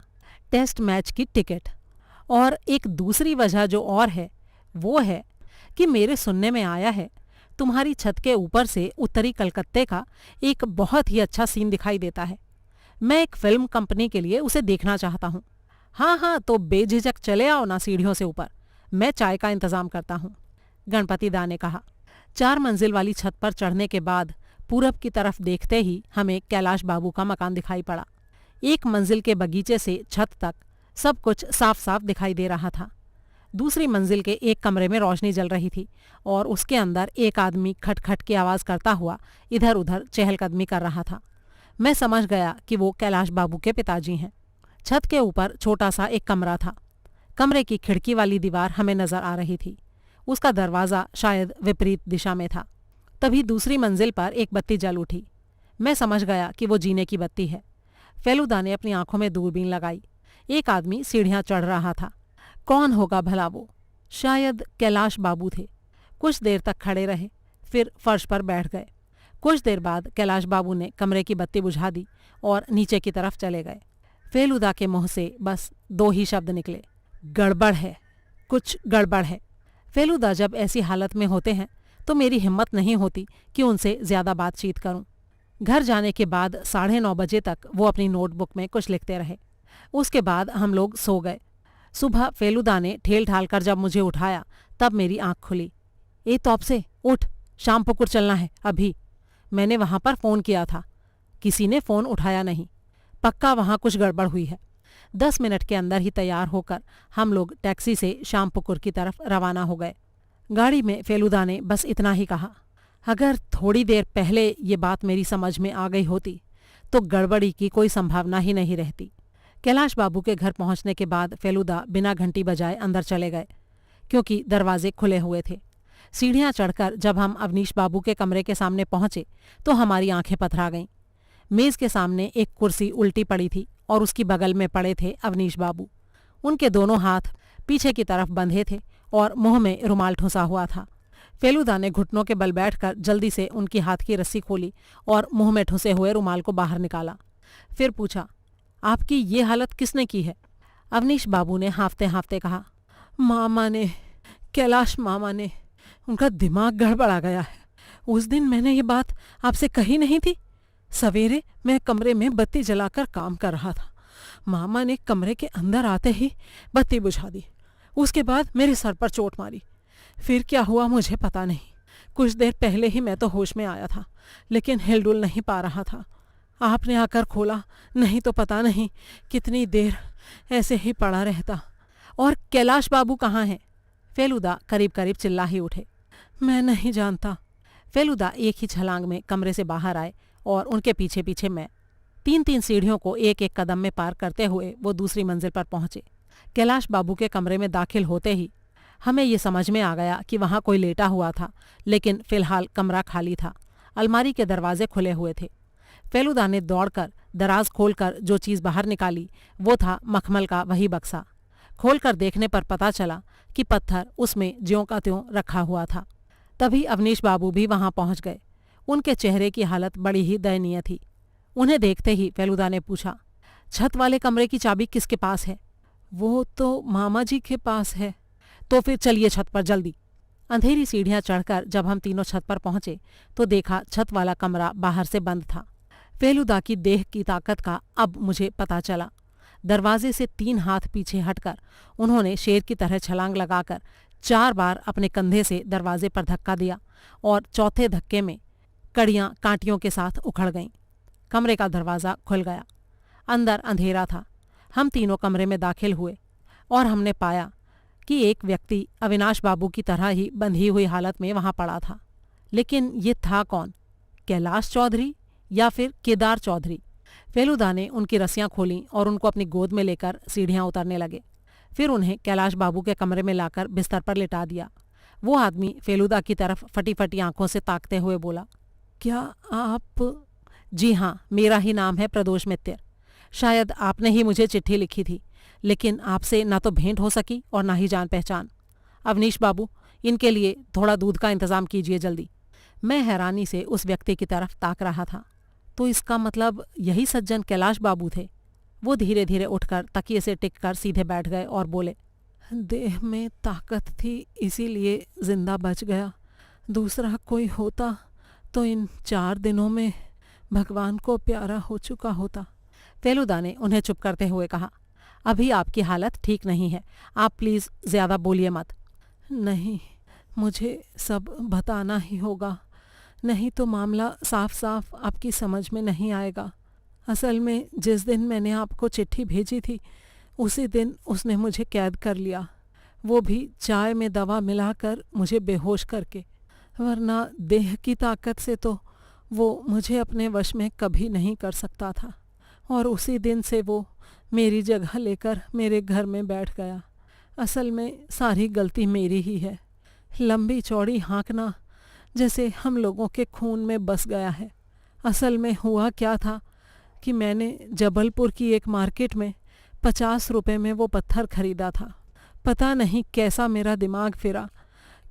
टेस्ट मैच की टिकट। और एक दूसरी वजह जो और है वो है कि मेरे सुनने में आया है तुम्हारी छत के ऊपर से उत्तरी कलकत्ते का एक बहुत ही अच्छा सीन दिखाई देता है। मैं एक फिल्म कंपनी के लिए उसे देखना चाहता हूँ। हाँ हाँ, तो बेझिझक चले आओ ना सीढ़ियों से ऊपर, मैं चाय का इंतज़ाम करता हूँ, गणपति दा ने कहा। 4 मंजिल वाली छत पर चढ़ने के बाद पूरब की तरफ देखते ही हमें कैलाश बाबू का मकान दिखाई पड़ा। 1 मंजिल के बगीचे से छत तक सब कुछ साफ साफ दिखाई दे रहा था। दूसरी मंजिल के एक कमरे में रोशनी जल रही थी और उसके अंदर एक आदमी खटखट की आवाज़ करता हुआ इधर उधर चहलकदमी कर रहा था। मैं समझ गया कि वो कैलाश बाबू के पिताजी हैं। छत के ऊपर छोटा सा एक कमरा था। कमरे की खिड़की वाली दीवार हमें नजर आ रही थी। उसका दरवाज़ा शायद विपरीत दिशा में था। तभी दूसरी मंजिल पर एक बत्ती जल उठी। मैं समझ गया कि वो जीने की बत्ती है। फेलुदा ने अपनी आंखों में दूरबीन लगाई। एक आदमी सीढ़ियाँ चढ़ रहा था। कौन होगा भला वो? शायद कैलाश बाबू थे। कुछ देर तक खड़े रहे, फिर फर्श पर बैठ गए। कुछ देर बाद कैलाश बाबू ने कमरे की बत्ती बुझा दी और नीचे की तरफ चले गए। फेलुदा के मुंह से बस 2 ही शब्द निकले, गड़बड़ है, कुछ गड़बड़ है। फेलुदा जब ऐसी हालत में होते हैं तो मेरी हिम्मत नहीं होती कि उनसे ज़्यादा बातचीत करूं। घर जाने के बाद 9:30 बजे तक वो अपनी नोटबुक में कुछ लिखते रहे। उसके बाद हम लोग सो गए। सुबह फेलुदा ने ठेल ठाल कर जब मुझे उठाया तब मेरी आंख खुली। ए तौप से उठ, शाम पुकुर चलना है अभी। मैंने वहां पर फ़ोन किया था, किसी ने फ़ोन उठाया नहीं। पक्का वहां कुछ गड़बड़ हुई है। 10 मिनट के अंदर ही तैयार होकर हम लोग टैक्सी से शाम पुकुर की तरफ रवाना हो गए। गाड़ी में फेलुदा ने बस इतना ही कहा, अगर थोड़ी देर पहले ये बात मेरी समझ में आ गई होती तो गड़बड़ी की कोई संभावना ही नहीं रहती। कैलाश बाबू के घर पहुंचने के बाद फेलुदा बिना घंटी बजाए अंदर चले गए, क्योंकि दरवाजे खुले हुए थे। सीढ़ियां चढ़कर जब हम अवनीश बाबू के कमरे के सामने पहुंचे तो हमारी आंखें पथरा गईं। मेज़ के सामने एक कुर्सी उल्टी पड़ी थी और उसकी बगल में पड़े थे अवनीश बाबू। उनके दोनों हाथ पीछे की तरफ बंधे थे और मुंह में रुमाल ठुसा हुआ था। फेलुदा ने घुटनों के बल बैठकर जल्दी से उनकी हाथ की रस्सी खोली और मुंह में ठुसे हुए रुमाल को बाहर निकाला। फिर पूछा, आपकी ये हालत किसने की है? अवनीश बाबू ने हाँफते हाँफते कहा, मामा ने, कैलाश मामा ने। उनका दिमाग गड़बड़ा गया है। उस दिन मैंने ये बात आपसे कही नहीं थी। सवेरे मैं कमरे में बत्ती जलाकर काम कर रहा था। मामा ने कमरे के अंदर आते ही बत्ती बुझा दी। उसके बाद मेरे सर पर चोट मारी। फिर क्या हुआ मुझे पता नहीं। कुछ देर पहले ही मैं तो होश में आया था, लेकिन हिलडुल नहीं पा रहा था। आपने आकर खोला, नहीं तो पता नहीं कितनी देर ऐसे ही पड़ा रहता। और कैलाश बाबू कहाँ हैं? फेलुदा करीब करीब चिल्ला ही उठे। मैं नहीं जानता। फेलुदा एक ही छलांग में कमरे से बाहर आए और उनके पीछे पीछे मैं। 3-3 सीढ़ियों को एक एक कदम में पार करते हुए वो दूसरी मंजिल पर पहुंचे। कैलाश बाबू के कमरे में दाखिल होते ही हमें ये समझ में आ गया कि वहाँ कोई लेटा हुआ था, लेकिन फिलहाल कमरा खाली था। अलमारी के दरवाजे खुले हुए थे। फेलुदा ने दौड़कर दराज खोलकर जो चीज़ बाहर निकाली वो था मखमल का वही बक्सा। खोलकर देखने पर पता चला कि पत्थर उसमें ज्यों का त्यों रखा हुआ था। तभी अवनीश बाबू भी वहां पहुंच गए। उनके चेहरे की हालत बड़ी ही दयनीय थी। उन्हें देखते ही फेलुदा ने पूछा, छत वाले कमरे की चाबी किसके पास है? वो तो मामा जी के पास है। तो फिर चलिए छत पर जल्दी। अंधेरी सीढ़ियां चढ़कर जब हम तीनों छत पर पहुंचे तो देखा छत वाला कमरा बाहर से बंद था। फेलुदा की देह की ताकत का अब मुझे पता चला। दरवाजे से 3 हाथ पीछे हटकर उन्होंने शेर की तरह छलांग लगाकर 4 बार अपने कंधे से दरवाजे पर धक्का दिया और चौथे धक्के में कड़ियां कांटियों के साथ उखड़ गईं। कमरे का दरवाज़ा खुल गया। अंदर अंधेरा था। हम तीनों कमरे में दाखिल हुए और हमने पाया कि एक व्यक्ति अविनाश बाबू की तरह ही बंधी हुई हालत में वहां पड़ा था। लेकिन ये था कौन? कैलाश चौधरी या फिर केदार चौधरी? फेलुदा ने उनकी रस्सियां खोलीं और उनको अपनी गोद में लेकर सीढ़ियां उतरने लगे। फिर उन्हें कैलाश बाबू के कमरे में लाकर बिस्तर पर लिटा दिया। वो आदमी फेलुदा की तरफ फटी फटी आंखों से ताकते हुए बोला, क्या आप? जी हाँ, मेरा ही नाम है प्रदोष मित्तर। शायद आपने ही मुझे चिट्ठी लिखी थी, लेकिन आपसे ना तो भेंट हो सकी और ना ही जान पहचान। अवनीश बाबू, इनके लिए थोड़ा दूध का इंतज़ाम कीजिए जल्दी। मैं हैरानी से उस व्यक्ति की तरफ ताक रहा था। तो इसका मतलब यही सज्जन कैलाश बाबू थे? वो धीरे धीरे उठकर तकिए से टिककर सीधे बैठ गए और बोले, देह में ताकत थी इसीलिए जिंदा बच गया। दूसरा कोई होता तो इन 4 दिनों में भगवान को प्यारा हो चुका होता। फेलुदा ने उन्हें चुप करते हुए कहा, अभी आपकी हालत ठीक नहीं है, आप प्लीज़ ज़्यादा बोलिए मत। नहीं, मुझे सब बताना ही होगा, नहीं तो मामला साफ साफ आपकी समझ में नहीं आएगा। असल में जिस दिन मैंने आपको चिट्ठी भेजी थी उसी दिन उसने मुझे कैद कर लिया, वो भी चाय में दवा मिलाकर मुझे बेहोश करके। वरना देह की ताकत से तो वो मुझे अपने वश में कभी नहीं कर सकता था। और उसी दिन से वो मेरी जगह लेकर मेरे घर में बैठ गया। असल में सारी गलती मेरी ही है। लंबी चौड़ी हाँकना जैसे हम लोगों के खून में बस गया है। असल में हुआ क्या था कि मैंने जबलपुर की एक मार्केट में 50 रुपए में वो पत्थर खरीदा था। पता नहीं कैसा मेरा दिमाग फिरा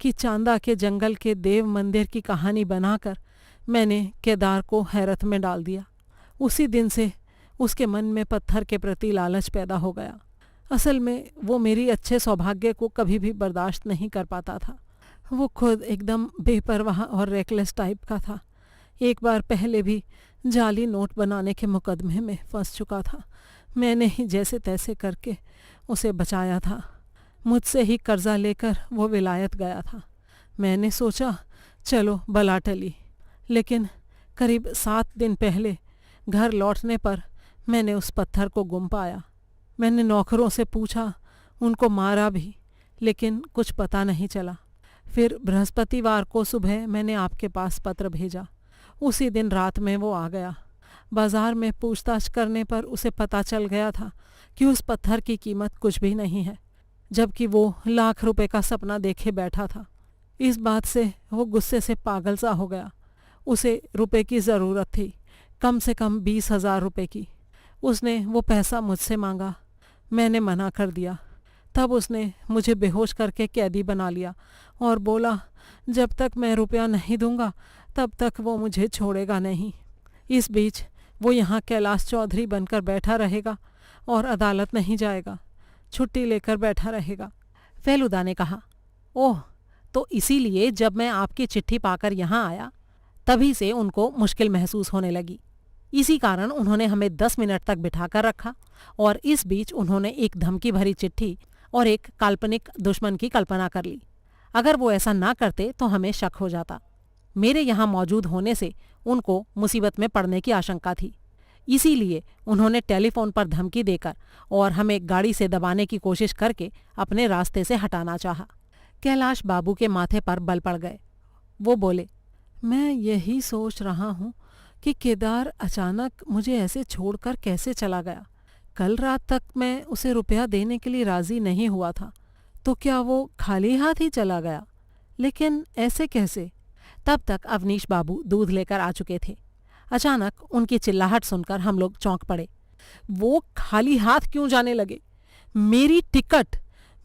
कि चांदा के जंगल के देव मंदिर की कहानी बनाकर मैंने केदार को हैरत में डाल दिया। उसी दिन से उसके मन में पत्थर के प्रति लालच पैदा हो गया। असल में वो मेरी अच्छे सौभाग्य को कभी भी बर्दाश्त नहीं कर पाता था। वो खुद एकदम बेपरवाह और रेकलेस टाइप का था। एक बार पहले भी जाली नोट बनाने के मुकदमे में फंस चुका था। मैंने ही जैसे तैसे करके उसे बचाया था। मुझसे ही कर्जा लेकर वो विलायत गया था। मैंने सोचा चलो बला टली, लेकिन करीब 7 दिन पहले घर लौटने पर मैंने उस पत्थर को गुम पाया। मैंने नौकरों से पूछा, उनको मारा भी, लेकिन कुछ पता नहीं चला। फिर बृहस्पतिवार को सुबह मैंने आपके पास पत्र भेजा। उसी दिन रात में वो आ गया। बाजार में पूछताछ करने पर उसे पता चल गया था कि उस पत्थर की कीमत कुछ भी नहीं है, जबकि वो लाख रुपए का सपना देखे बैठा था। इस बात से वो गुस्से से पागल सा हो गया। उसे रुपए की ज़रूरत थी, कम से कम 20,000 रुपए की। उसने वो पैसा मुझसे मांगा। मैंने मना कर दिया। तब उसने मुझे बेहोश करके कैदी बना लिया और बोला जब तक मैं रुपया नहीं दूंगा तब तक वो मुझे छोड़ेगा नहीं। इस बीच वो यहाँ कैलाश चौधरी बनकर बैठा रहेगा और अदालत नहीं जाएगा, छुट्टी लेकर बैठा रहेगा। फेलुदा ने कहा, ओह, तो इसीलिए जब मैं आपकी चिट्ठी पाकर यहाँ आया तभी से उनको मुश्किल महसूस होने लगी। इसी कारण उन्होंने हमें 10 मिनट तक बिठाकर रखा और इस बीच उन्होंने एक धमकी भरी चिट्ठी और एक काल्पनिक दुश्मन की कल्पना कर ली। अगर वो ऐसा ना करते तो हमें शक हो जाता। मेरे यहाँ मौजूद होने से उनको मुसीबत में पड़ने की आशंका थी। इसीलिए उन्होंने टेलीफोन पर धमकी देकर और हमें गाड़ी से दबाने की कोशिश करके अपने रास्ते से हटाना चाहा। कैलाश बाबू के माथे पर बल पड़ गए। वो बोले, मैं यही सोच रहा हूँ कि केदार अचानक मुझे ऐसे छोड़कर कैसे चला गया। कल रात तक मैं उसे रुपया देने के लिए राजी नहीं हुआ था, तो क्या वो खाली हाथ ही चला गया? लेकिन ऐसे कैसे? तब तक अवनीश बाबू दूध लेकर आ चुके थे। अचानक उनकी चिल्लाहट सुनकर हम लोग चौंक पड़े। वो खाली हाथ क्यों जाने लगे? मेरी टिकट,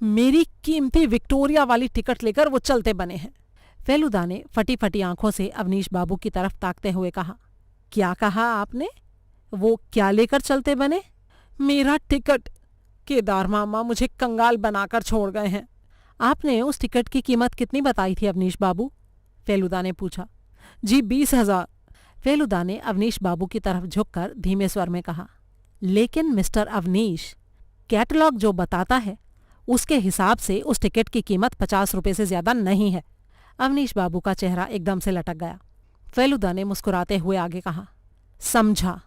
मेरी कीमती विक्टोरिया वाली टिकट लेकर वो चलते बने हैं। फेलुदा ने फटी फटी आंखों से अवनीश बाबू की तरफ ताकते हुए कहा, क्या कहा आपने? वो क्या लेकर चलते बने? मेरा टिकट। केदार मामा मुझे कंगाल बनाकर छोड़ गए हैं। आपने उस टिकट की कीमत कितनी बताई थी अवनीश बाबू? फेलुदा ने पूछा। जी 20,000। फेलुदा ने अवनीश बाबू की तरफ झुककर धीमे स्वर में कहा, लेकिन मिस्टर अवनीश, कैटलॉग जो बताता है उसके हिसाब से उस टिकट की कीमत 50 रुपये से ज्यादा नहीं है। अवनीश बाबू का चेहरा एकदम से लटक गया। फेलुदा ने मुस्कुराते हुए आगे कहा, समझा,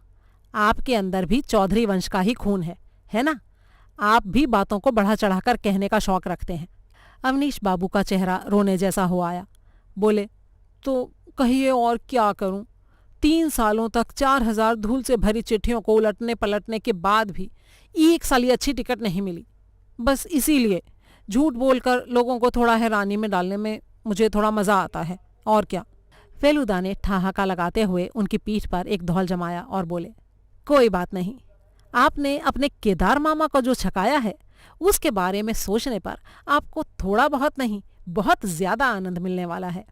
आपके अंदर भी चौधरी वंश का ही खून है ना? आप भी बातों को बढ़ा चढ़ाकर कहने का शौक रखते हैं। अवनीश बाबू का चेहरा रोने जैसा हो आया। बोले, तो कहिए और क्या करूं? 3 सालों तक 4,000 धूल से भरी चिट्ठियों को उलटने पलटने के बाद भी एक साली अच्छी टिकट नहीं मिली। बस इसीलिए झूठ बोलकर लोगों को थोड़ा हैरानी में डालने में मुझे थोड़ा मज़ा आता है, और क्या। फेलुदा ने ठहाका लगाते हुए उनकी पीठ पर एक धौल जमाया और बोले, कोई बात नहीं, आपने अपने केदार मामा को जो छकाया है उसके बारे में सोचने पर आपको थोड़ा बहुत नहीं, बहुत ज्यादा आनंद मिलने वाला है।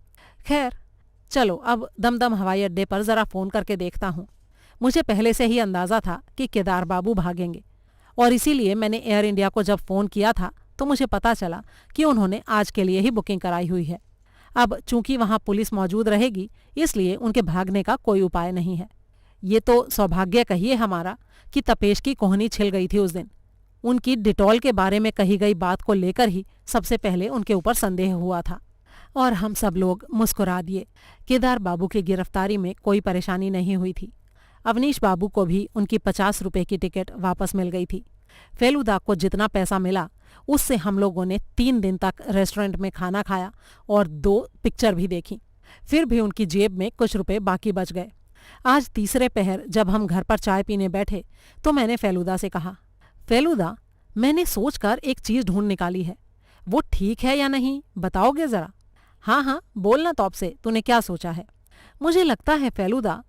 खैर चलो, अब दमदम हवाई अड्डे पर जरा फोन करके देखता हूँ। मुझे पहले से ही अंदाजा था कि केदार बाबू भागेंगे और इसीलिए मैंने एयर इंडिया को जब फोन किया था तो मुझे पता चला कि उन्होंने आज के लिए ही बुकिंग कराई हुई है। अब चूंकि वहां पुलिस मौजूद रहेगी इसलिए उनके भागने का कोई उपाय नहीं है। ये तो सौभाग्य कहिए हमारा कि तपेश की कोहनी छिल गई थी उस दिन। उनकी डिटॉल के बारे में कही गई बात को लेकर ही सबसे पहले उनके ऊपर संदेह हुआ था और हम सब लोग मुस्कुरा दिए। केदार बाबू की गिरफ्तारी में कोई परेशानी नहीं हुई थी। अवनीश बाबू को भी उनकी 50 रुपए की टिकट वापस मिल गई थी। फेलुदा को जितना पैसा मिला उससे हम लोगों ने 3 दिन तक रेस्टोरेंट में खाना खाया और 2 पिक्चर भी देखी। फिर भी उनकी जेब में कुछ रुपए बाकी बच गए। आज तीसरे पहर जब हम घर पर चाय पीने बैठे तो मैंने फेलुदा से कहा, फेलुदा, मैंने सोचकर एक चीज ढूंढ निकाली है, वो ठीक है या नहीं बताओगे जरा? हाँ हाँ, बोलना तो आपसे, तूने क्या सोचा है? मुझे लगता है फेलुदा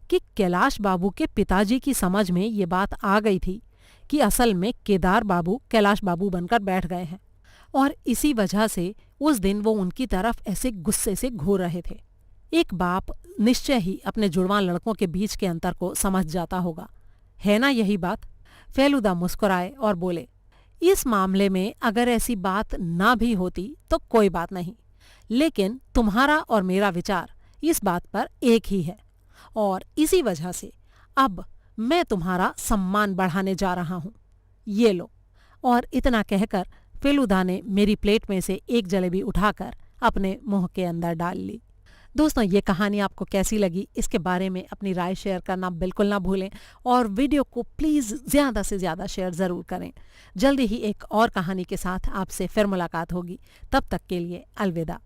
कि कैलाश बाबू के पिताजी की समझ में ये बात आ गई थी कि असल में केदार बाबू कैलाश बाबू बनकर बैठ गए हैं और इसी वजह से उस दिन वो उनकी तरफ ऐसे गुस्से से घूर रहे थे। एक बाप निश्चय ही अपने जुड़वां लड़कों के बीच के अंतर को समझ जाता होगा, है ना यही बात? फेलुदा मुस्कुराए और बोले, इस मामले में अगर ऐसी बात ना भी होती तो कोई बात नहीं, लेकिन तुम्हारा और मेरा विचार इस बात पर एक ही है और इसी वजह से अब मैं तुम्हारा सम्मान बढ़ाने जा रहा हूं। ये लो। और इतना कहकर फेलुदा ने मेरी प्लेट में से एक जलेबी उठाकर अपने मुंह के अंदर डाल ली। दोस्तों, ये कहानी आपको कैसी लगी इसके बारे में अपनी राय शेयर करना बिल्कुल ना भूलें और वीडियो को प्लीज़ ज़्यादा से ज़्यादा शेयर ज़रूर करें। जल्दी ही एक और कहानी के साथ आपसे फिर मुलाकात होगी। तब तक के लिए अलविदा।